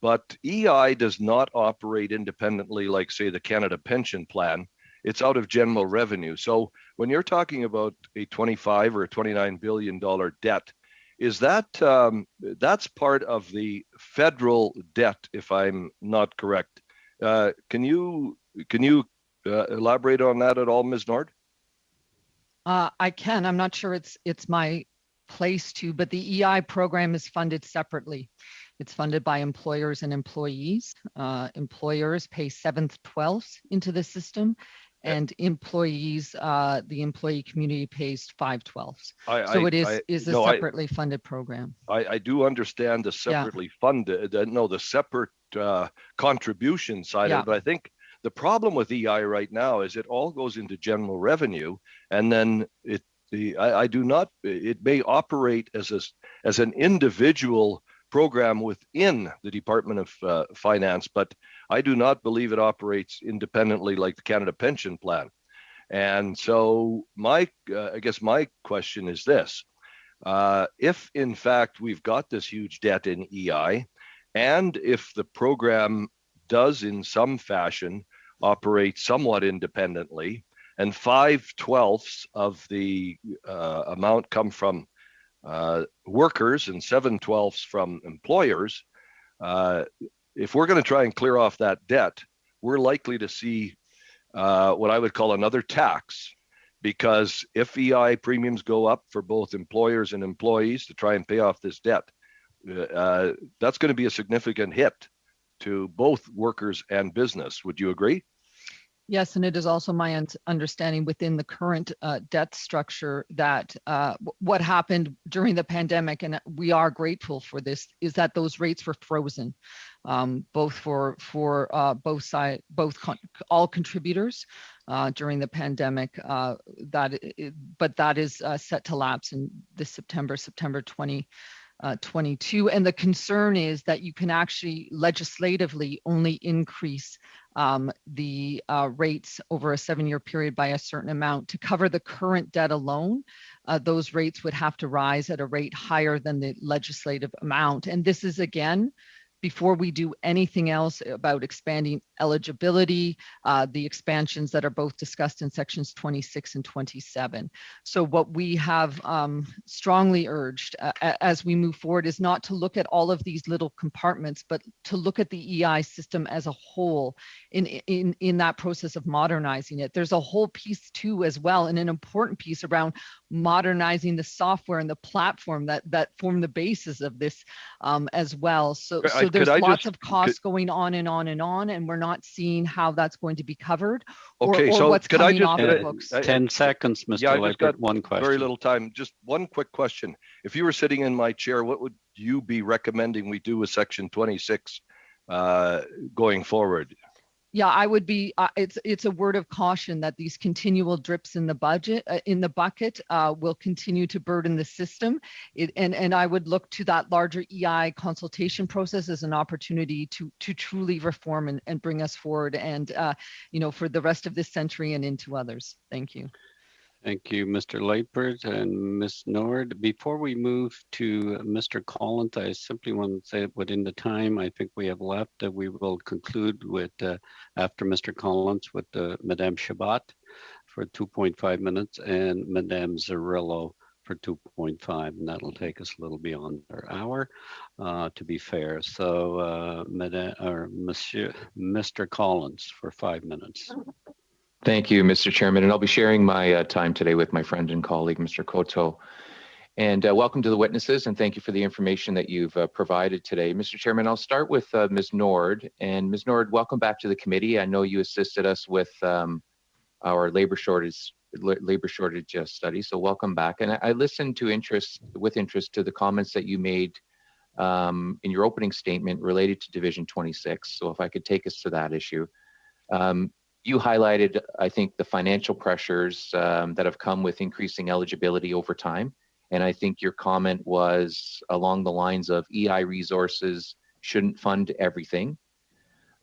but EI does not operate independently like, say, the Canada Pension Plan. It's out of general revenue. So when you're talking about a $25 or $29 billion debt, is that that's part of the federal debt, if I'm not correct? Can you elaborate on that at all, Ms. Nord? I can. I'm not sure it's my place to, but the EI program is funded separately. It's funded by employers and employees. Employers pay 7th, 12th into the system, and employees, the employee community pays 5/12. So it is a separately funded program. I do understand the separately funded, the separate contribution side of it, but I think the problem with EI right now is it all goes into general revenue, and then it may operate as an individual program within the Department of Finance, but I do not believe it operates independently like the Canada Pension Plan. And so I guess my question is this: if in fact we've got this huge debt in EI, and if the program does in some fashion operate somewhat independently, and 5/12 of the amount come from workers and 7/12 from employers, if we're going to try and clear off that debt, we're likely to see what I would call another tax, because if EI premiums go up for both employers and employees to try and pay off this debt, that's going to be a significant hit to both workers and business. Would you agree? Yes, and it is also my understanding within the current debt structure that what happened during the pandemic, and we are grateful for this, is that those rates were frozen, both for all contributors during the pandemic. But that is set to lapse in this September 2022, and the concern is that you can actually legislatively only increase the rates over a 7-year period by a certain amount. To cover the current debt alone, those rates would have to rise at a rate higher than the legislative amount. And this is, again, before we do anything else about expanding eligibility, the expansions that are both discussed in sections 26 and 27. So what we have strongly urged as we move forward is not to look at all of these little compartments, but to look at the EI system as a whole in that process of modernizing it. There's a whole piece too as well, and an important piece around modernizing the software and the platform that form the basis of this as well. So there's lots of costs going on and on and on, and we're not seeing how that's going to be covered or what's coming off the books. 10 seconds, Mr. Yeah, I just got one question. Very little time. Just one quick question. If you were sitting in my chair, what would you be recommending we do with Section 26 going forward? Yeah, I would be. It's a word of caution that these continual drips in the bucket will continue to burden the system. And I would look to that larger EI consultation process as an opportunity to truly reform and bring us forward, and for the rest of this century and into others. Thank you. Thank you, Mr. Lightbird and Ms. Nord. Before we move to Mr. Collins, I simply want to say that within the time I think we have left, that we will conclude with, after Mr. Collins, with Madame Shabat for 2.5 minutes and Madame Zarillo for 2.5, and that'll take us a little beyond our hour, to be fair. So, Mr. Collins for 5 minutes. Thank you, Mr. Chairman, and I'll be sharing my time today with my friend and colleague, Mr. Koto. And welcome to the witnesses, and thank you for the information that you've provided today. Mr. Chairman, I'll start with Ms. Nord. And Ms. Nord, welcome back to the committee. I know you assisted us with our labor shortage study, so welcome back. And I listened with interest to the comments that you made in your opening statement related to Division 26. So if I could take us to that issue. You highlighted, I think, the financial pressures that have come with increasing eligibility over time. And I think your comment was along the lines of EI resources shouldn't fund everything.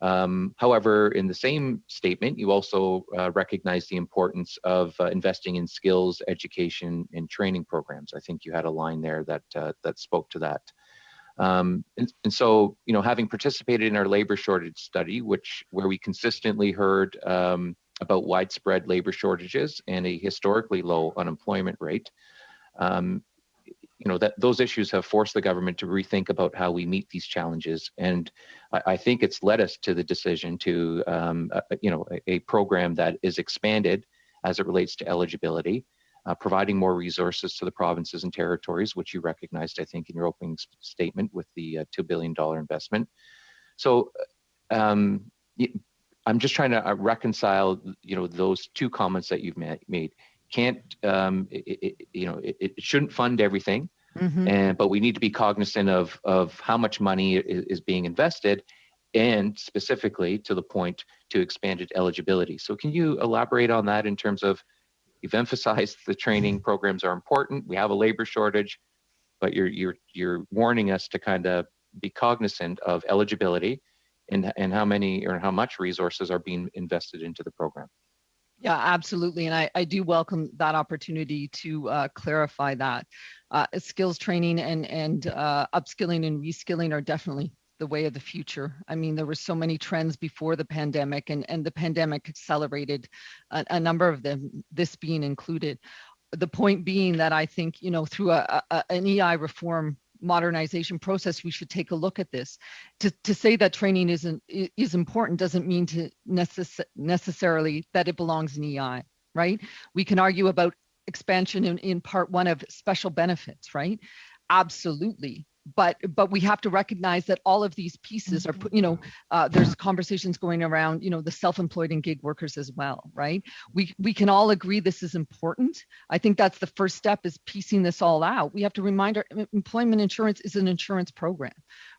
However, in the same statement, you also recognize the importance of investing in skills, education, and training programs. I think you had a line there that spoke to that. And so, having participated in our labor shortage study, where we consistently heard about widespread labor shortages and a historically low unemployment rate, that those issues have forced the government to rethink about how we meet these challenges. And I think it's led us to the decision to, a program that is expanded as it relates to eligibility, providing more resources to the provinces and territories, which you recognized, I think, in your opening statement with the $2 billion investment. So I'm just trying to reconcile, those two comments that you've made. It shouldn't fund everything, but we need to be cognizant of how much money is being invested, and specifically to the point to expanded eligibility. So can you elaborate on that in terms of, you've emphasized the training programs are important. We have a labor shortage, but you're warning us to kind of be cognizant of eligibility and how many or how much resources are being invested into the program. Yeah, absolutely. And I do welcome that opportunity to clarify that. Skills training and upskilling and reskilling are definitely the way of the future. I mean, there were so many trends before the pandemic, and the pandemic accelerated a number of them, this being included. The point being that I think, through an EI reform modernization process, we should take a look at this. To say that training is important doesn't mean to necessarily that it belongs in EI, right? We can argue about expansion in part one of special benefits, right? Absolutely. But we have to recognize that all of these pieces are put, there's conversations going around, the self-employed and gig workers as well, right? We can all agree this is important. I think that's the first step, is piecing this all out. We have to remind our employment insurance is an insurance program,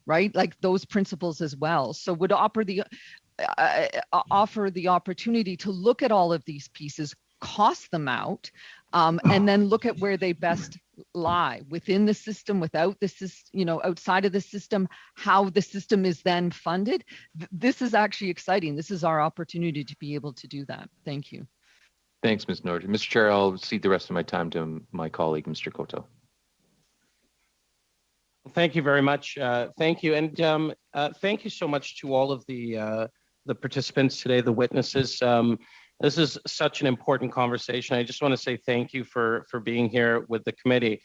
right? Like those principles as well. So would offer the opportunity to look at all of these pieces, cost them out, and then look at where they best lie within the system, without the system, outside of the system, how the system is then funded. This is actually exciting. This is our opportunity to be able to do that. Thank you. Thanks, Ms. Nord. Mr. Chair, I'll cede the rest of my time to my colleague, Mr. Koto. Thank you very much. Thank you. And thank you so much to all of the participants today, the witnesses. This is such an important conversation. I just want to say thank you for being here with the committee.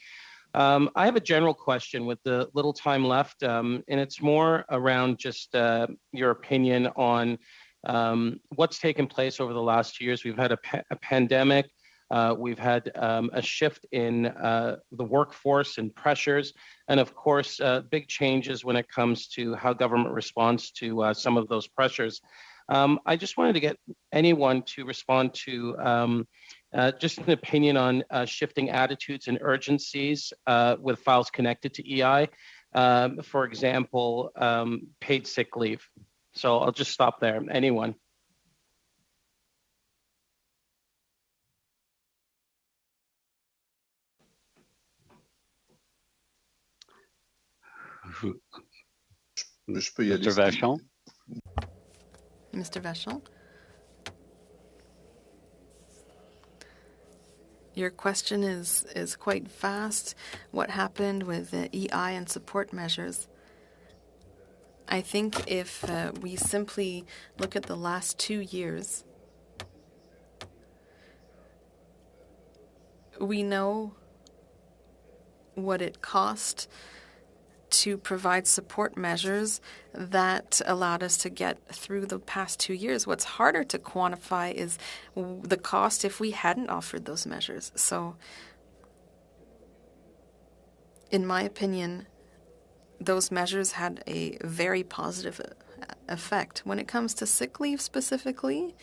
I have a general question with the little time left, and it's more around just your opinion on what's taken place over the last 2 years. We've had a pandemic. We've had a shift in the workforce and pressures, and of course, big changes when it comes to how government responds to some of those pressures. I just wanted to get anyone to respond to just an opinion on shifting attitudes and urgencies with files connected to EI, for example, paid sick leave. So I'll just stop there. Anyone? Mr. Vachon? Mr. Vachon? Your question is quite vast. What happened with the EI and support measures? I think if we simply look at the last 2 years, we know what it cost to provide support measures that allowed us to get through the past 2 years. What's harder to quantify is the cost if we hadn't offered those measures. So, in my opinion, those measures had a very positive effect. When it comes to sick leave specifically,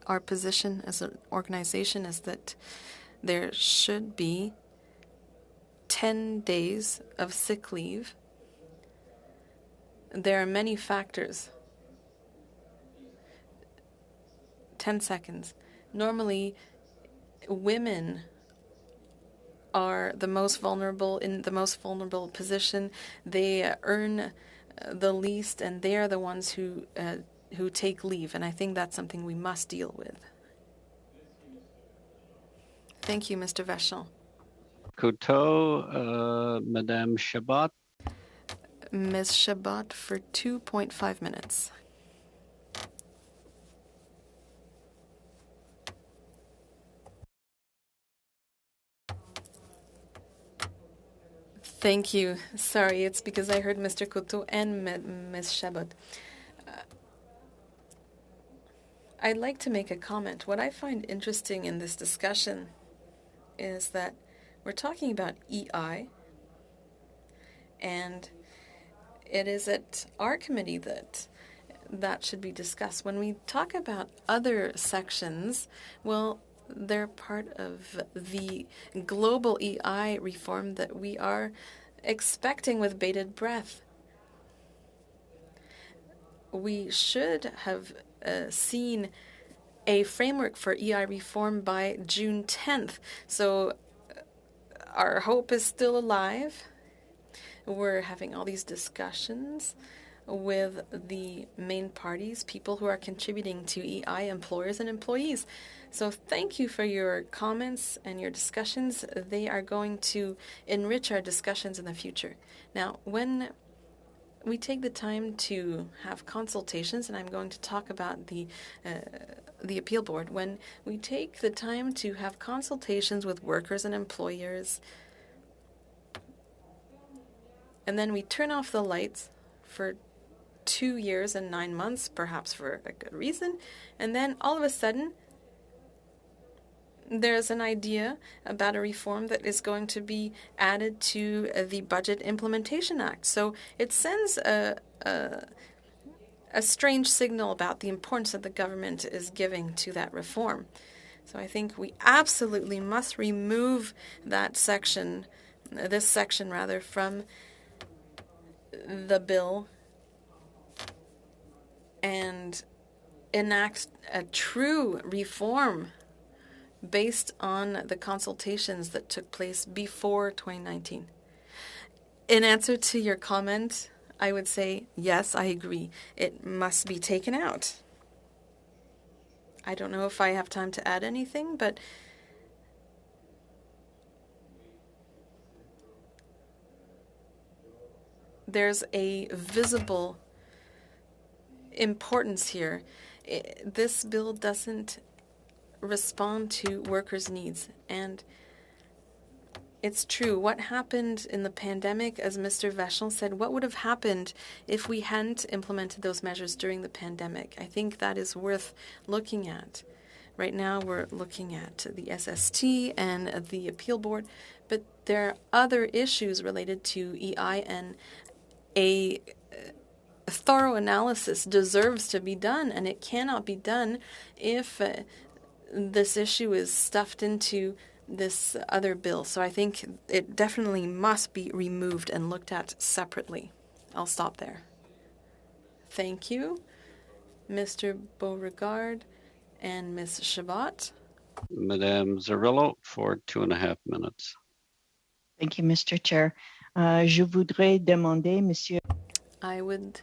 our position as an organization is that there should be 10 days of sick leave. There are many factors. 10 seconds. Normally, women are the most vulnerable, in the most vulnerable position. They earn the least, and they are the ones who take leave. And I think that's something we must deal with. Thank you, Mr. Vachon. Couteau, Madame Chabot. Ms. Chabot for 2.5 minutes. Thank you. Sorry, it's because I heard Mr. Couteau and Ms. Chabot. I'd like to make a comment. What I find interesting in this discussion is that we're talking about EI, and it is at our committee that should be discussed. When we talk about other sections, well, they're part of the global EI reform that we are expecting with bated breath. We should have seen a framework for EI reform by June 10th. So our hope is still alive. We're having all these discussions with the main parties, people who are contributing to EI, employers and employees. So thank you for your comments and your discussions. They are going to enrich our discussions in the future. Now, when we take the time to have consultations, and I'm going to talk about the appeal board, when we take the time to have consultations with workers and employers, and then we turn off the lights for 2 years and 9 months, perhaps for a good reason, and then all of a sudden there's an idea about a reform that is going to be added to the Budget Implementation Act. So it sends a strange signal about the importance that the government is giving to that reform. So I think we absolutely must remove that section, this section rather, from the bill and enact a true reform based on the consultations that took place before 2019. In answer to your comment, I would say, yes, I agree. It must be taken out. I don't know if I have time to add anything, but there's a visible importance here. This bill doesn't respond to workers' needs. And it's true. What happened in the pandemic, as Mr. Vachon said, what would have happened if we hadn't implemented those measures during the pandemic? I think that is worth looking at. Right now, we're looking at the SST and the appeal board, but there are other issues related to EI, and a thorough analysis deserves to be done, and it cannot be done if this issue is stuffed into this other bill. So I think it definitely must be removed and looked at separately. I'll stop there. Thank you, Mr. Beauregard and Ms. Chabot. Madame Zarillo for 2.5 minutes. Thank you, Mr. Chair. Je voudrais demander, Monsieur. I would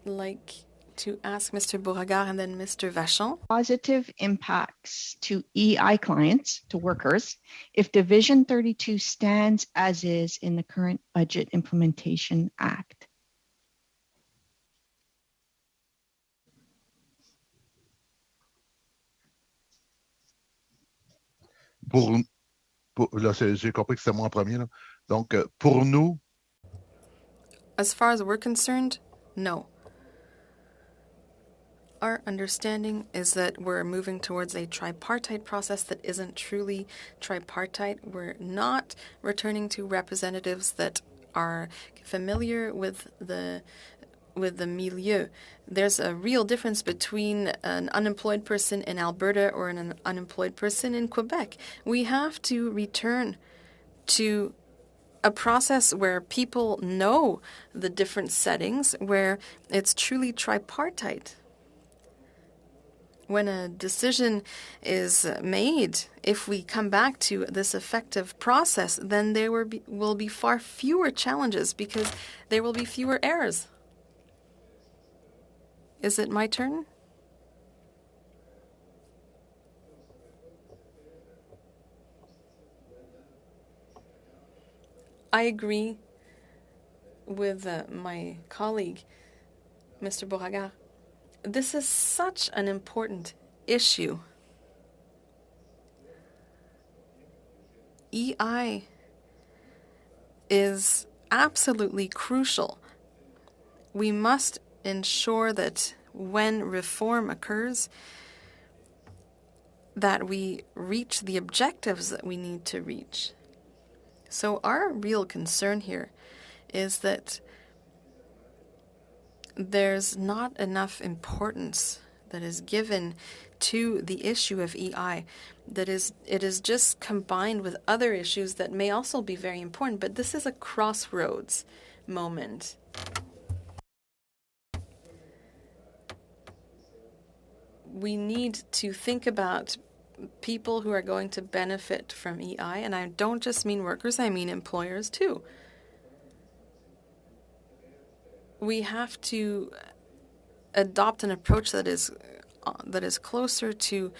like to ask Mr. Beauregard and then Mr. Vachon. Positive impacts to EI clients, to workers, if Division 32 stands as is in the current Budget Implementation Act. Là, j'ai compris que c'était moi en premier. Là. Donc, pour nous. As far as we're concerned, no. Our understanding is that we're moving towards a tripartite process that isn't truly tripartite. We're not returning to representatives that are familiar with the milieu. There's a real difference between an unemployed person in Alberta or an unemployed person in Quebec. We have to return to a process where people know the different settings, where it's truly tripartite. When a decision is made, if we come back to this effective process, then there will be far fewer challenges because there will be fewer errors. Is it my turn? I agree with my colleague, Mr. Beauregard. This is such an important issue. EI is absolutely crucial. We must ensure that when reform occurs, that we reach the objectives that we need to reach. So our real concern here is that there's not enough importance that is given to the issue of EI. It is just combined with other issues that may also be very important, but this is a crossroads moment. We need to think about people who are going to benefit from EI, and I don't just mean workers, I mean employers too. We have to adopt an approach that is closer to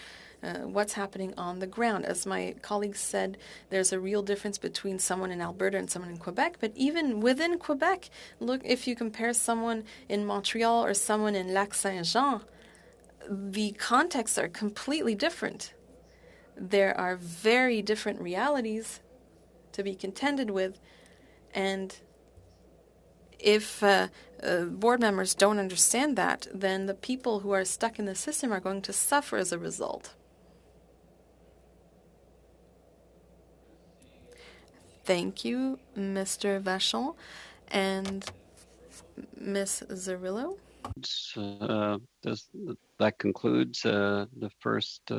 what's happening on the ground. As my colleague said, there's a real difference between someone in Alberta and someone in Quebec, but even within Quebec, look, if you compare someone in Montreal or someone in Lac-Saint-Jean, the contexts are completely different. There are very different realities to be contended with, and if board members don't understand that, then the people who are stuck in the system are going to suffer as a result. Thank you, Mr. Vachon. And Ms. Zerillo? That concludes the first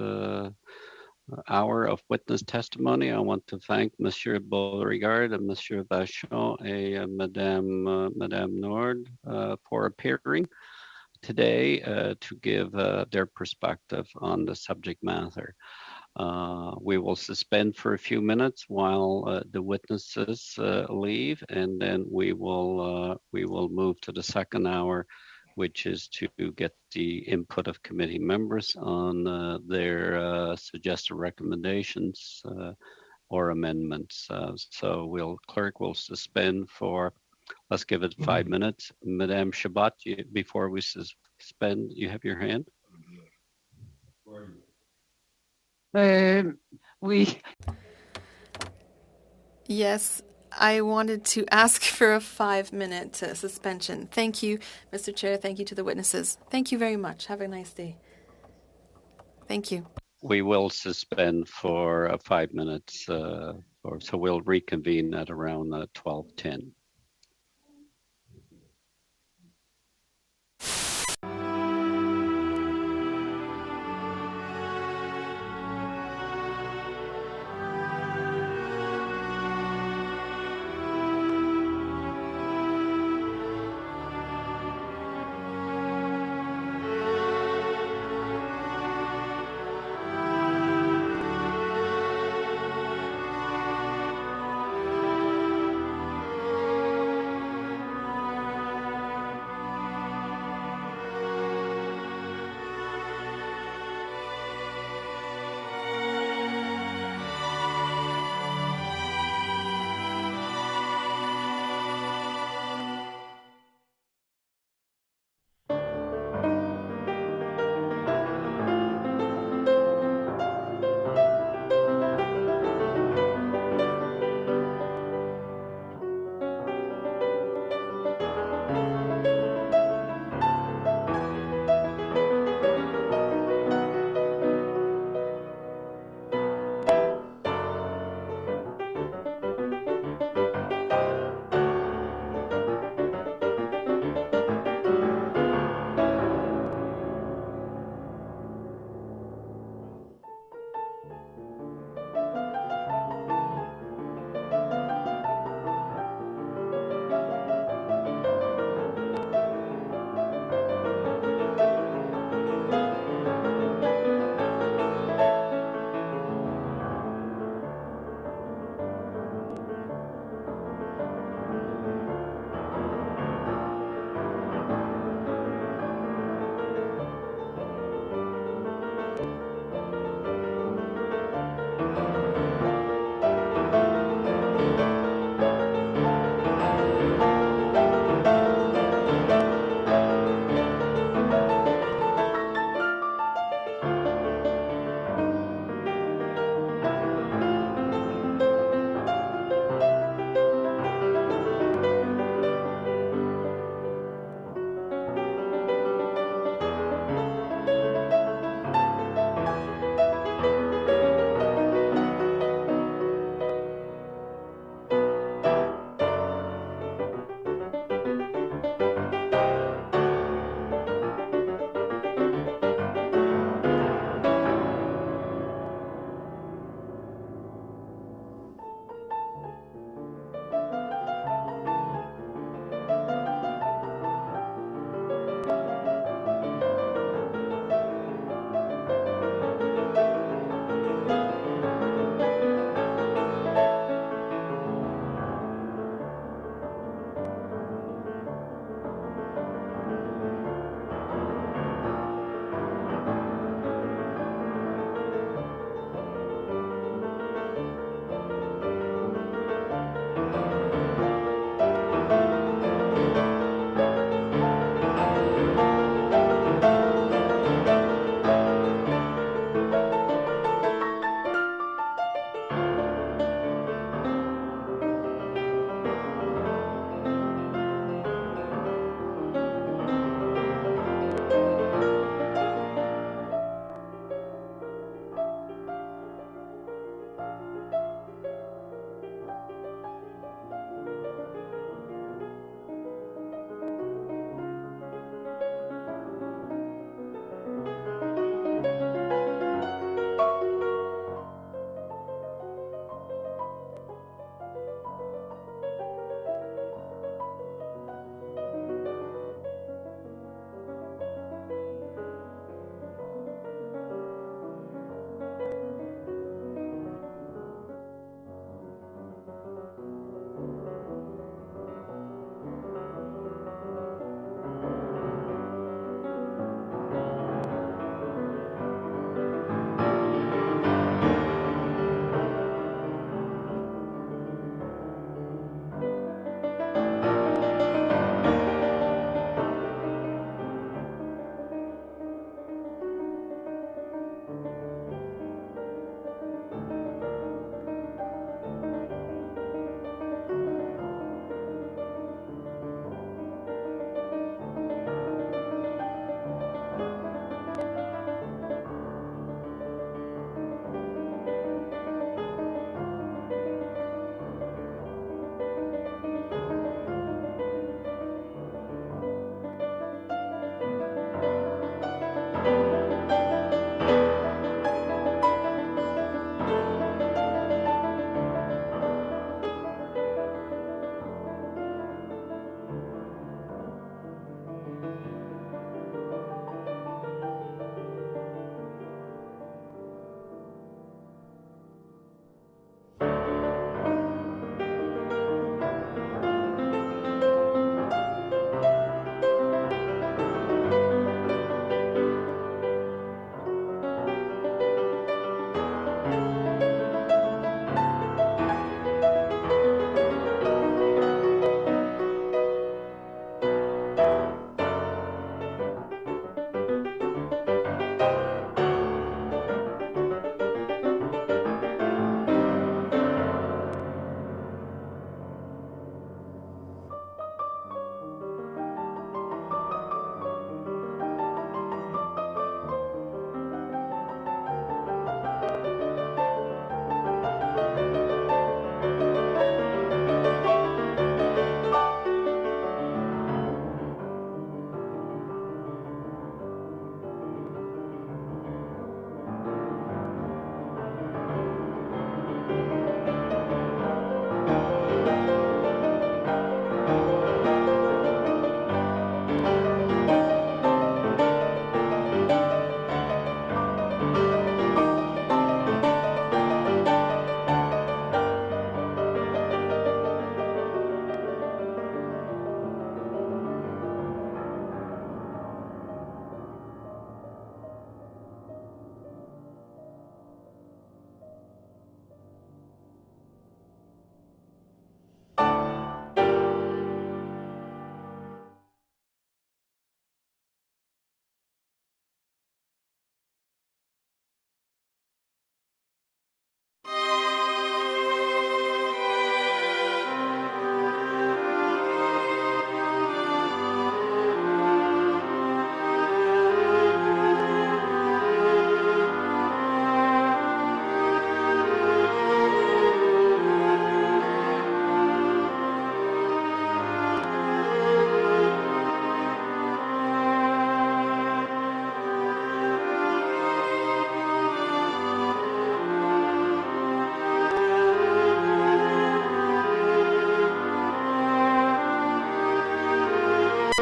hour of witness testimony. I want to thank Monsieur Beauregard and Monsieur Vachon and Madame Nord for appearing today to give their perspective on the subject matter. We will suspend for a few minutes while the witnesses leave, and then we will move to the second hour, which is to get the input of committee members on their suggested recommendations or amendments. So clerk will suspend for, let's give it 5 minutes. Madame Chabot, before we suspend, you have your hand? Oui. Yes, I wanted to ask for a 5-minute suspension. Thank you, Mr. Chair. Thank you to the witnesses. Thank you very much. Have a nice day. Thank you. We will suspend for 5 minutes, so we'll reconvene at around 12:10.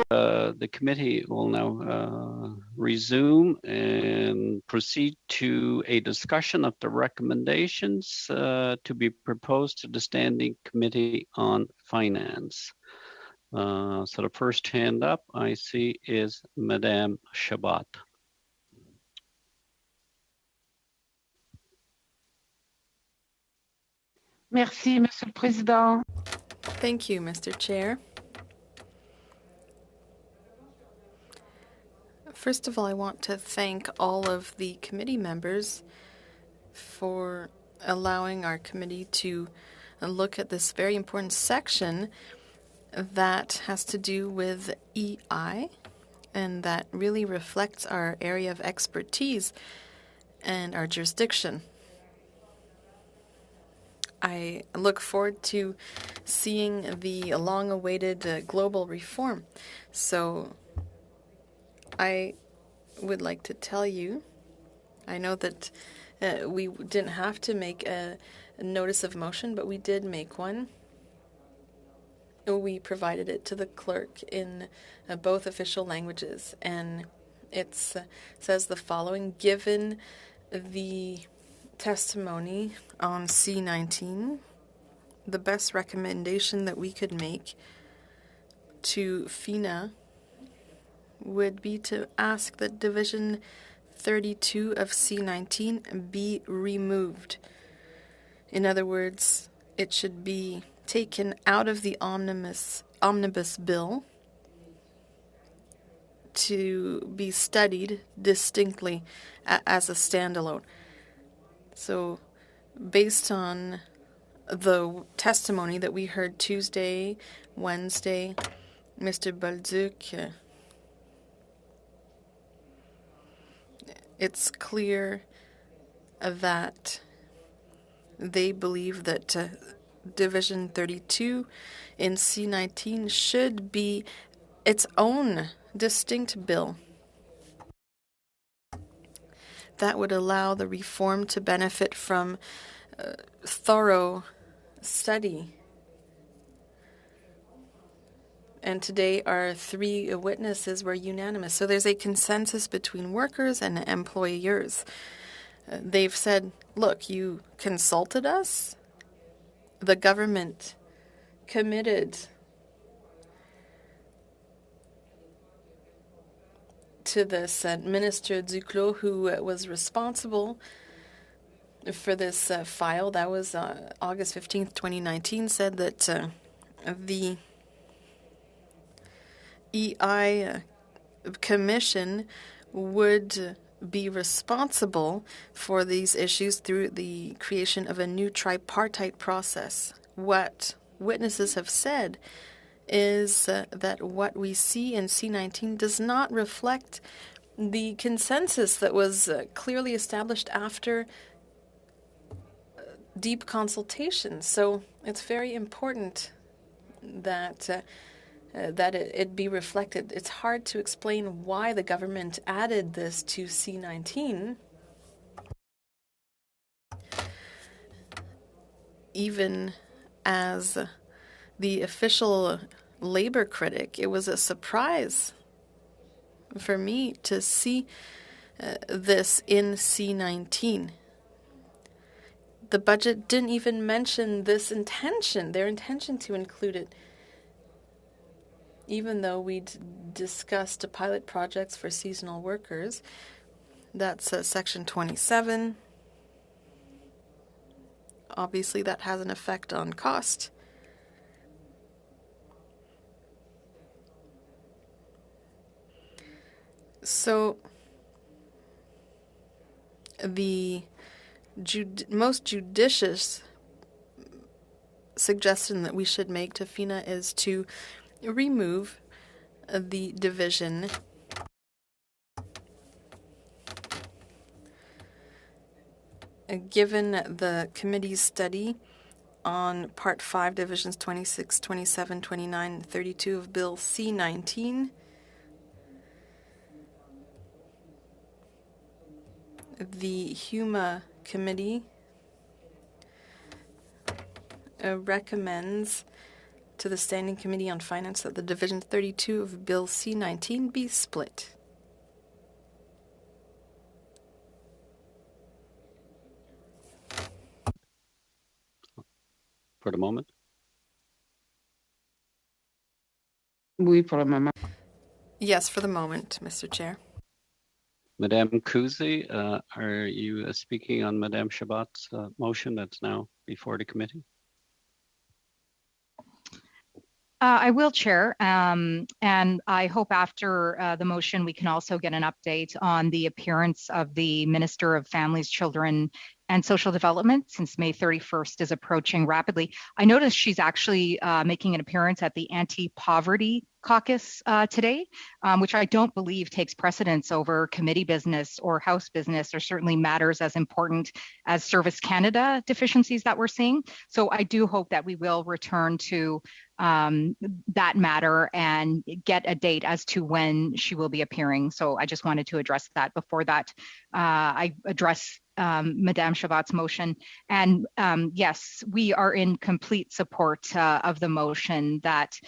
the committee will now resume and proceed to a discussion of the recommendations to be proposed to the Standing Committee on Finance. So the first hand up I see is Madame Chabot. Merci, Monsieur le Président. Thank you, Mr. Chair. First of all, I want to thank all of the committee members for allowing our committee to look at this very important section that has to do with EI and that really reflects our area of expertise and our jurisdiction. I look forward to seeing the long-awaited global reform. So I would like to tell you, I know that we didn't have to make a notice of motion, but we did make one. We provided it to the clerk in both official languages, and it says the following: given the testimony on C19, the best recommendation that we could make to FINA would be to ask that Division 32 of C19 be removed. In other words, it should be taken out of the omnibus bill to be studied distinctly as a standalone. So based on the testimony that we heard Tuesday, Wednesday, Mr. Bolduc, it's clear that they believe that Division 32 in C19 should be its own distinct bill that would allow the reform to benefit from thorough study. And today our three witnesses were unanimous. So there's a consensus between workers and employers. They've said, look, you consulted us. The government committed to this. Minister Duclos, who was responsible for this file, that was August 15th, 2019, said that the EI Commission would be responsible for these issues through the creation of a new tripartite process. What witnesses have said is that what we see in C19 does not reflect the consensus that was clearly established after deep consultation. So it's very important that it be reflected. It's hard to explain why the government added this to C19. Even as the official labor critic, it was a surprise for me to see this in C19. The budget didn't even mention this intention, their intention to include it. Even though we'd discussed pilot projects for seasonal workers, that's Section 27. Obviously, that has an effect on cost. So the most judicious suggestion that we should make to FINA is to remove the division given the committee's study on Part 5, Divisions 26, 27, 29, 32 of Bill C-19. The HUMA committee recommends to the Standing Committee on Finance that the Division 32 of Bill C-19 be split. For the moment. Oui, pour le moment. Yes, for the moment, Mr. Chair. Madame Kuzi, are you speaking on Madame Shabat's motion that's now before the committee? I will, Chair. And I hope after the motion, we can also get an update on the appearance of the Minister of Families, Children, and Social Development, since May 31st is approaching rapidly. I noticed she's actually making an appearance at the Anti-Poverty Caucus today, which I don't believe takes precedence over committee business or House business, or certainly matters as important as Service Canada deficiencies that we're seeing. So I do hope that we will return to that matter and get a date as to when she will be appearing. So I just wanted to address that. Before that, I address Madame Shabat's motion. And yes, we are in complete support of the motion that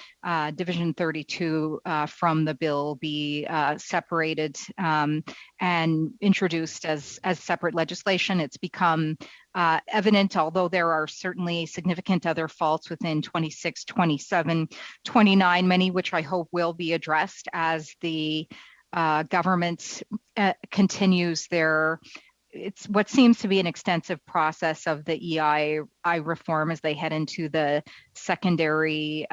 Division 32 from the bill be separated and introduced as separate legislation. It's become evident, although there are certainly significant other faults within 26, 27, 29, many which I hope will be addressed as the government continues it's what seems to be an extensive process of the EI reform as they head into the secondary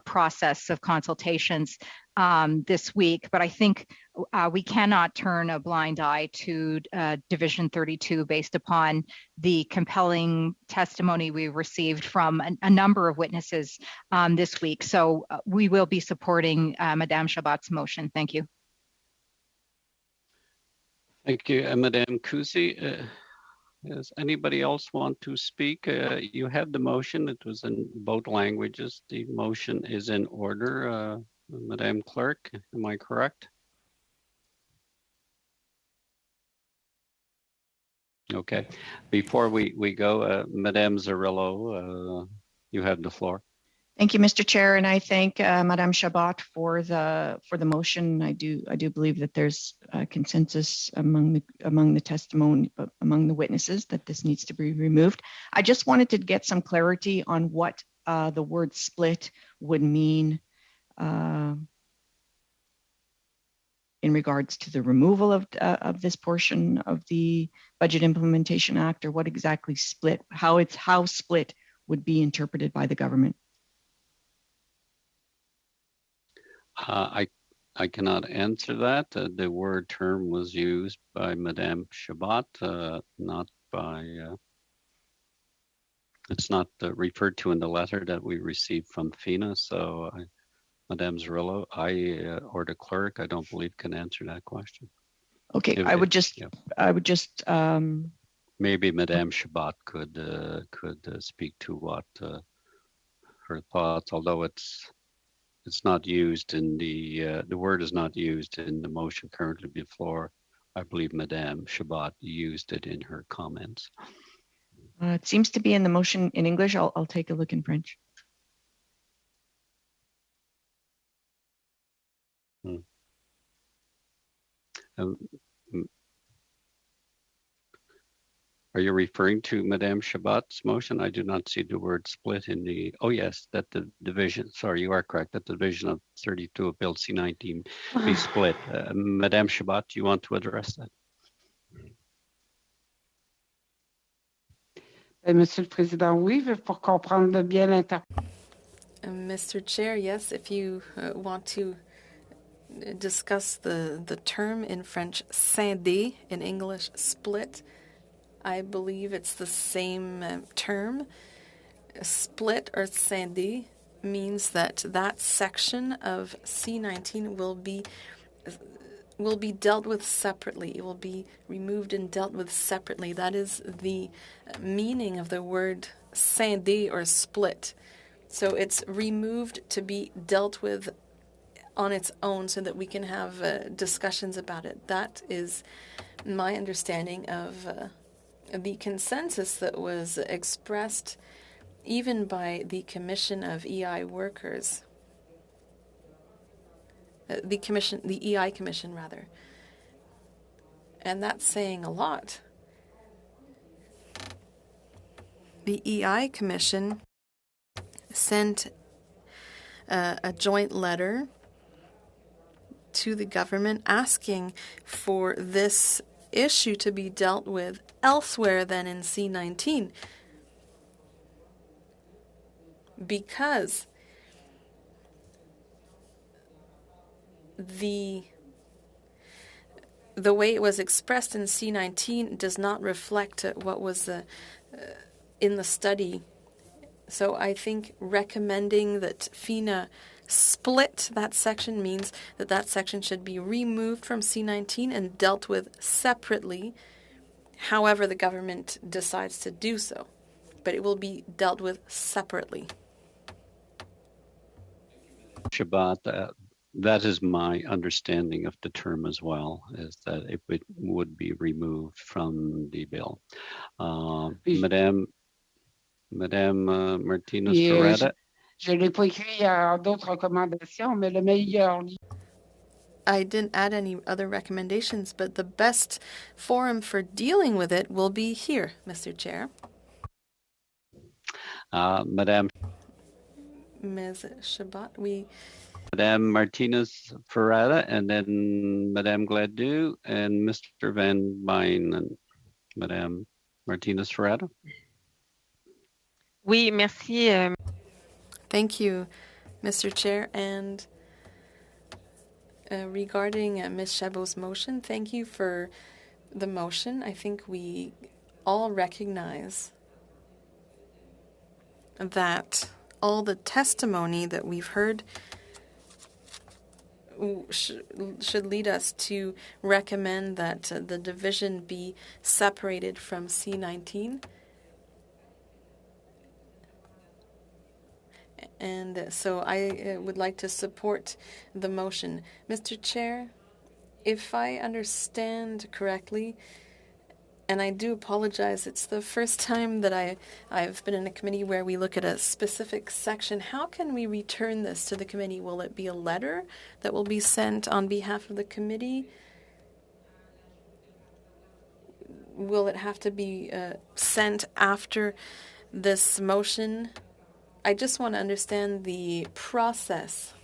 process of consultations this week. But I think we cannot turn a blind eye to Division 32 based upon the compelling testimony we received from a number of witnesses this week. So we will be supporting Madame Shabat's motion. Thank you. Thank you, Madame Kuzi. Does anybody else want to speak? You had the motion. It was in both languages. The motion is in order. Madame Clerk, am I correct? Okay. Before we go, Madame Zarillo, you have the floor. Thank you, Mr. Chair, and I thank Madame Shabat for the motion. I do believe that there's a consensus among the testimony, among the witnesses, that this needs to be removed. I just wanted to get some clarity on what the word split would mean in regards to the removal of this portion of the Budget Implementation Act, or what exactly split, how split would be interpreted by the government. I cannot answer that. The word term was used by Madame Shabat, not by, it's not referred to in the letter that we received from FINA. So Madame Zarillo, or the clerk, I don't believe can answer that question. Okay, I would just maybe Madame Shabat could speak to what her thoughts, although it's not used in the word is not used in the motion currently before. I believe Madame Shabat used it in her comments. It seems to be in the motion in English. I'll take a look in French. Are you referring to Madame Shabat's motion? I do not see the word split in the, oh yes, that the division, sorry, you are correct, that the division of 32 of Bill C-19 be split. Madame Shabat, do you want to address that? Monsieur le Président, oui, pour comprendre bien l'interprétation. Mr. Chair, yes, if you want to discuss the term in French, scindé, in English, split, I believe it's the same term. Split or scindé means that section of C-19 will be dealt with separately. It will be removed and dealt with separately. That is the meaning of the word scindé or split. So it's removed to be dealt with on its own so that we can have discussions about it. That is my understanding of the consensus that was expressed even by the Commission of EI workers. The EI Commission, rather. And that's saying a lot. The EI Commission sent a joint letter to the government asking for this issue to be dealt with elsewhere than in C19, because the way it was expressed in C19 does not reflect what was in the study. So I think recommending that FINA split that section means that that section should be removed from C19 and dealt with separately, however the government decides to do so. But it will be dealt with separately. Shabbat, that is my understanding of the term as well, is that it would be removed from the bill. Madame Martinez-Ferreira. Je l'ai pas écrit, il y a d'autres recommandations, mais le meilleur livre. I didn't add any other recommendations, but the best forum for dealing with it will be here, Mr. Chair. Madame. Ms. Shabbat, Madame Martinez-Ferreira, and then Madame Gladue and Mr. Van Bynen. Madame Martinez-Ferreira. Oui, merci. Thank you, Mr. Chair. And regarding Ms. Chabot's motion, thank you for the motion. I think we all recognize that all the testimony that we've heard should lead us to recommend that the division be separated from C19. And so I would like to support the motion. Mr. Chair, if I understand correctly, and I do apologize, it's the first time that I've been in a committee where we look at a specific section. How can we return this to the committee? Will it be a letter that will be sent on behalf of the committee? Will it have to be sent after this motion? I just want to understand the process.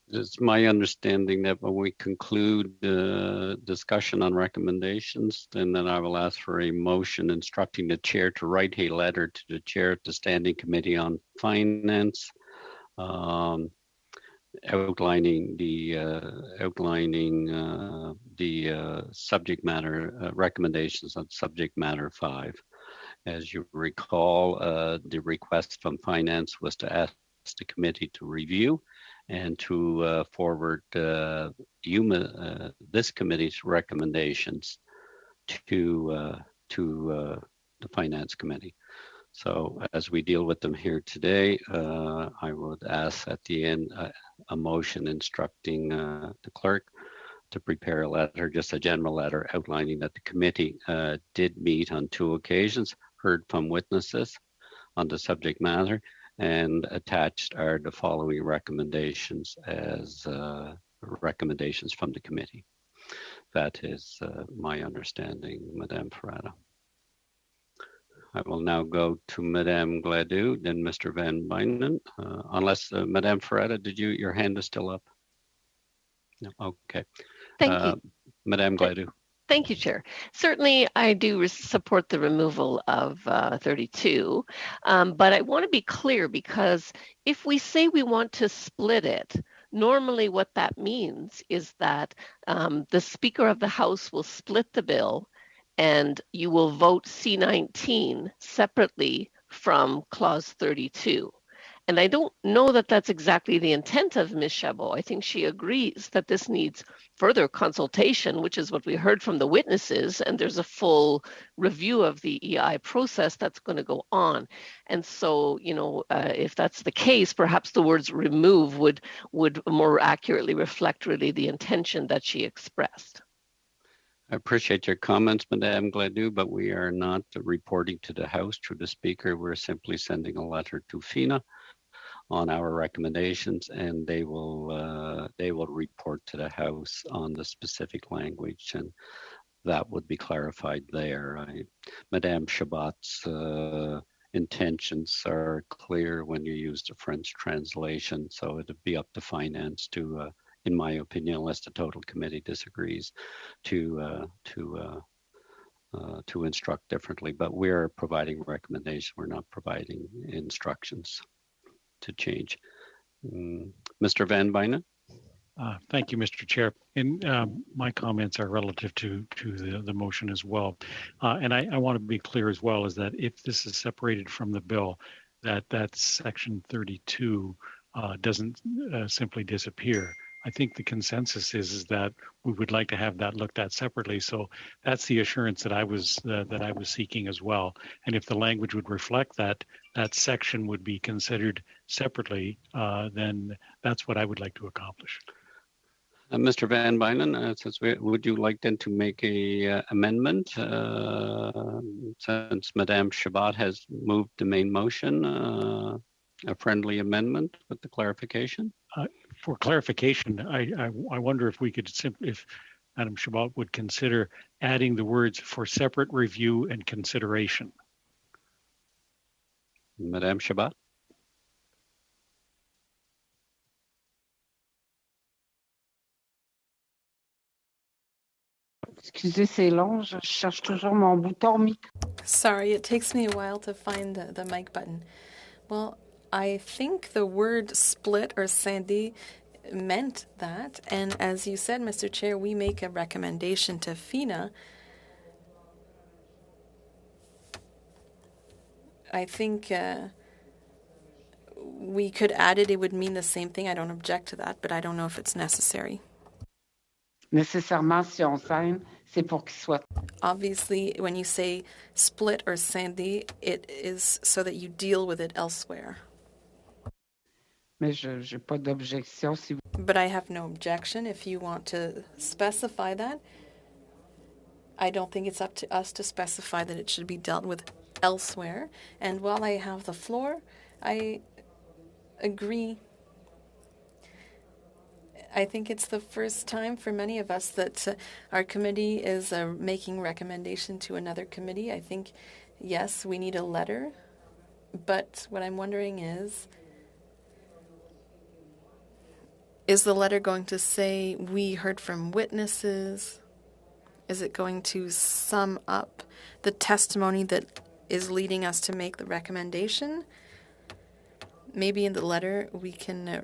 It's my understanding that when we conclude the discussion on recommendations, then I will ask for a motion instructing the chair to write a letter to the chair of the Standing Committee on Finance, outlining the subject matter recommendations on subject matter 5. As you recall, the request from Finance was to ask the committee to review and to forward HUMA, this committee's recommendations to the Finance Committee. So as we deal with them here today, I would ask at the end a motion instructing the clerk to prepare a letter, just a general letter outlining that the committee did meet on 2 occasions, heard from witnesses on the subject matter, and attached are the following recommendations as recommendations from the committee. That is my understanding, Madame Ferreira. I will now go to Madame Gladue, then Mr. Van Bynen. Unless Madame Ferreira, your hand is still up? No, okay. Thank you. Madame Gladue. Thank you, Chair. Certainly, I do support the removal of 32, but I want to be clear, because if we say we want to split it, normally what that means is that the Speaker of the House will split the bill and you will vote C19 separately from Clause 32. And I don't know that that's exactly the intent of Ms. Chabot. I think she agrees that this needs further consultation, which is what we heard from the witnesses, and there's a full review of the EI process that's going to go on. And so, if that's the case, perhaps the words remove would more accurately reflect really the intention that she expressed. I appreciate your comments, Madame Gladue, but we are not reporting to the House through the Speaker. We're simply sending a letter to FINA on our recommendations, and they will report to the House on the specific language, and that would be clarified there. Madame Chabat's intentions are clear when you use the French translation, so it'd be up to finance to, in my opinion, unless the total committee disagrees, to instruct differently. But we're providing recommendations. We're not providing instructions to change. Mr. Van Bynen? Thank you, Mr. Chair. And my comments are relative to the motion as well. And I want to be clear as well, is that if this is separated from the bill, that section 32 doesn't simply disappear. I think the consensus is that we would like to have that looked at separately. So that's the assurance that I was seeking as well. And if the language would reflect that section would be considered separately, then that's what I would like to accomplish. Mr. Van Bynen, would you like then to make a amendment since Madame Chabat has moved the main motion, a friendly amendment with the clarification? For clarification, I wonder if we could if Madame Chabat would consider adding the words "for separate review and consideration." Madame Chabat? Excusez, c'est long, je cherche toujours mon bouton micro. Sorry, it takes me a while to find the mic button. Well, I think the word split or scindé meant that. And as you said, Mr. Chair, we make a recommendation to FINA. I think we could add it. It would mean the same thing. I don't object to that, but I don't know if it's necessary. Nécessairement, si on scinde, c'est pour qu'il soit. Obviously, when you say split or scindé, it is so that you deal with it elsewhere. Mais je n'ai pas d'objection si vous... But I have no objection if you want to specify that. I don't think it's up to us to specify that it should be dealt with elsewhere. And while I have the floor, I agree. I think it's the first time for many of us that our committee is making recommendation to another committee. I think, yes, we need a letter. But what I'm wondering is the letter going to say we heard from witnesses? Is it going to sum up the testimony that is leading us to make the recommendation? Maybe in the letter we can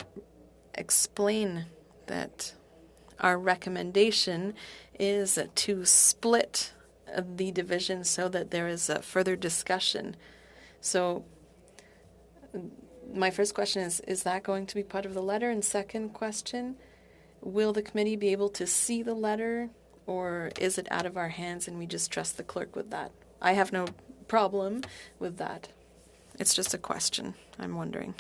explain that our recommendation is to split the division so that there is a further discussion. So my first question is that going to be part of the letter? And second question, will the committee be able to see the letter, or is it out of our hands and we just trust the clerk with that? I have no problem with that. It's just a question, I'm wondering.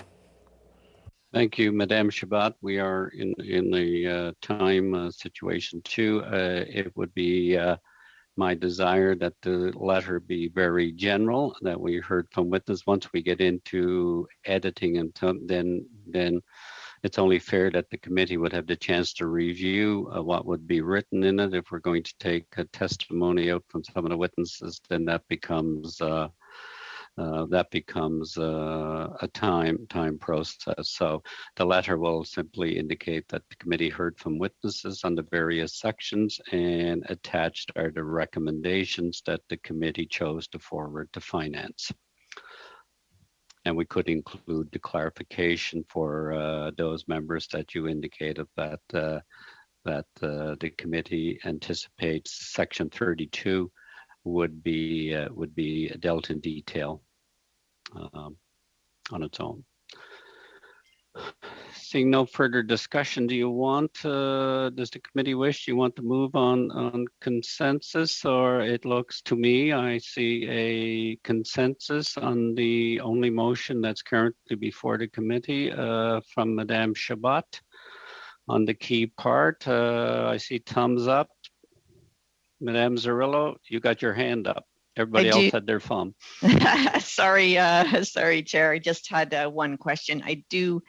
Thank you, Madame Chabat. We are in the time situation too. It would be my desire that the letter be very general, that we heard from witness. Once we get into editing, and then it's only fair that the committee would have the chance to review what would be written in it. If we're going to take a testimony out from some of the witnesses, then that becomes a time process. So the letter will simply indicate that the committee heard from witnesses on the various sections, and attached are the recommendations that the committee chose to forward to finance. And we could include the clarification for those members that you indicated that the committee anticipates section 32 would be dealt in detail on its own. Seeing no further discussion, do you want, does the committee wish, you want to move on consensus, or it looks to me, I see a consensus on the only motion that's currently before the committee from Madame Chabat on the key part. I see thumbs up. Madame Zarillo, you got your hand up. Everybody else had their phone. Sorry, Chair. I just had one question. I do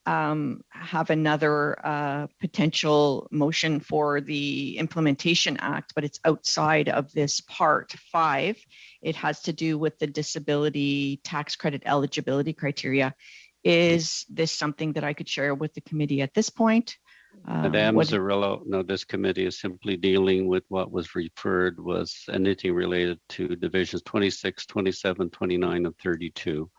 have another potential motion for the Implementation Act, but it's outside of this Part 5. It has to do with the disability tax credit eligibility criteria. Is this something that I could share with the committee at this point? Madame Zarillo, no, this committee is simply dealing with what was referred was anything related to divisions 26, 27, 29, and 32.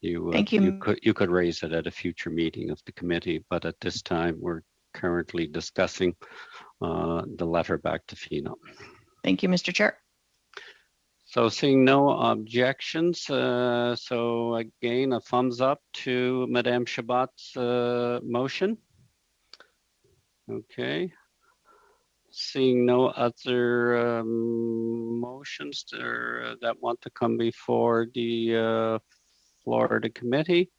You could raise it at a future meeting of the committee, but at this time we're currently discussing the letter back to FINA. Thank you, Mr. Chair. So seeing no objections, so again, a thumbs up to Madame Chabot's motion. Okay. Seeing no other motions that want to come before the floor of the committee,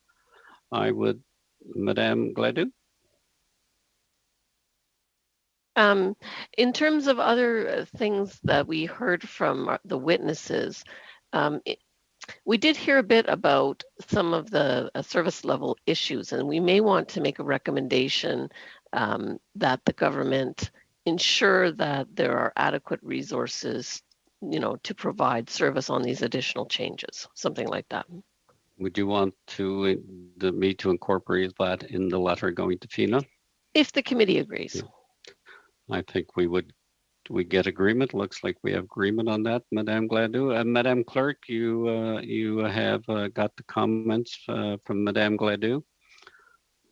I would, Madame Gladue. In terms of other things that we heard from the witnesses, we did hear a bit about some of the service level issues, and we may want to make a recommendation that the government ensure that there are adequate resources, to provide service on these additional changes, something like that. Would you want me to incorporate that in the letter going to FINA? If the committee agrees. Yeah. I think we get agreement. Looks like we have agreement on that, Madame Gladue. Madame Clerk, you have got the comments from Madame Gladue.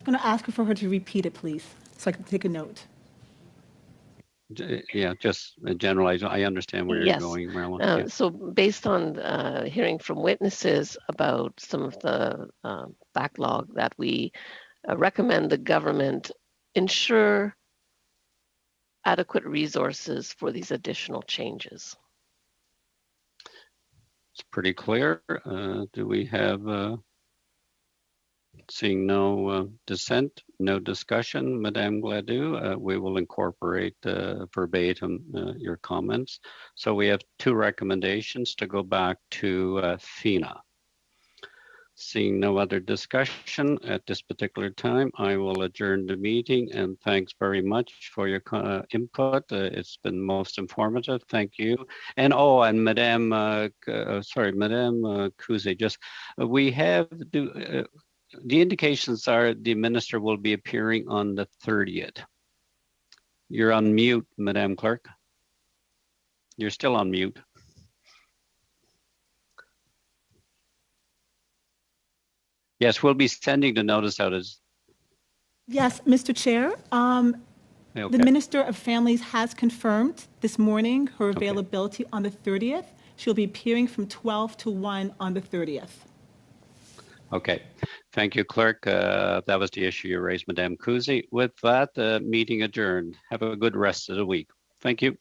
I'm going to ask for her to repeat it, please, so I can take a note. Yeah, just generalize. I understand where you're going, Marilyn. So based on hearing from witnesses about some of the backlog, that we recommend the government ensure adequate resources for these additional changes. It's pretty clear. Do we have, seeing no dissent, no discussion, Madame Gladue, we will incorporate verbatim your comments. So we have two recommendations to go back to FINA. Seeing no other discussion at this particular time, I will adjourn the meeting, and thanks very much for your input. It's been most informative. Thank you. And Madame, Madame Kuze, just we have the indications are the minister will be appearing on the 30th. You're on mute, Madame Clerk. You're still on mute. Yes, we'll be sending the notice out as. Yes, Mr. Chair. Okay. The Minister of Families has confirmed this morning her availability on the 30th. She'll be appearing from 12 to 1 on the 30th. Okay, thank you, Clerk. That was the issue you raised, Madame Kuze. With that, meeting adjourned. Have a good rest of the week. Thank you.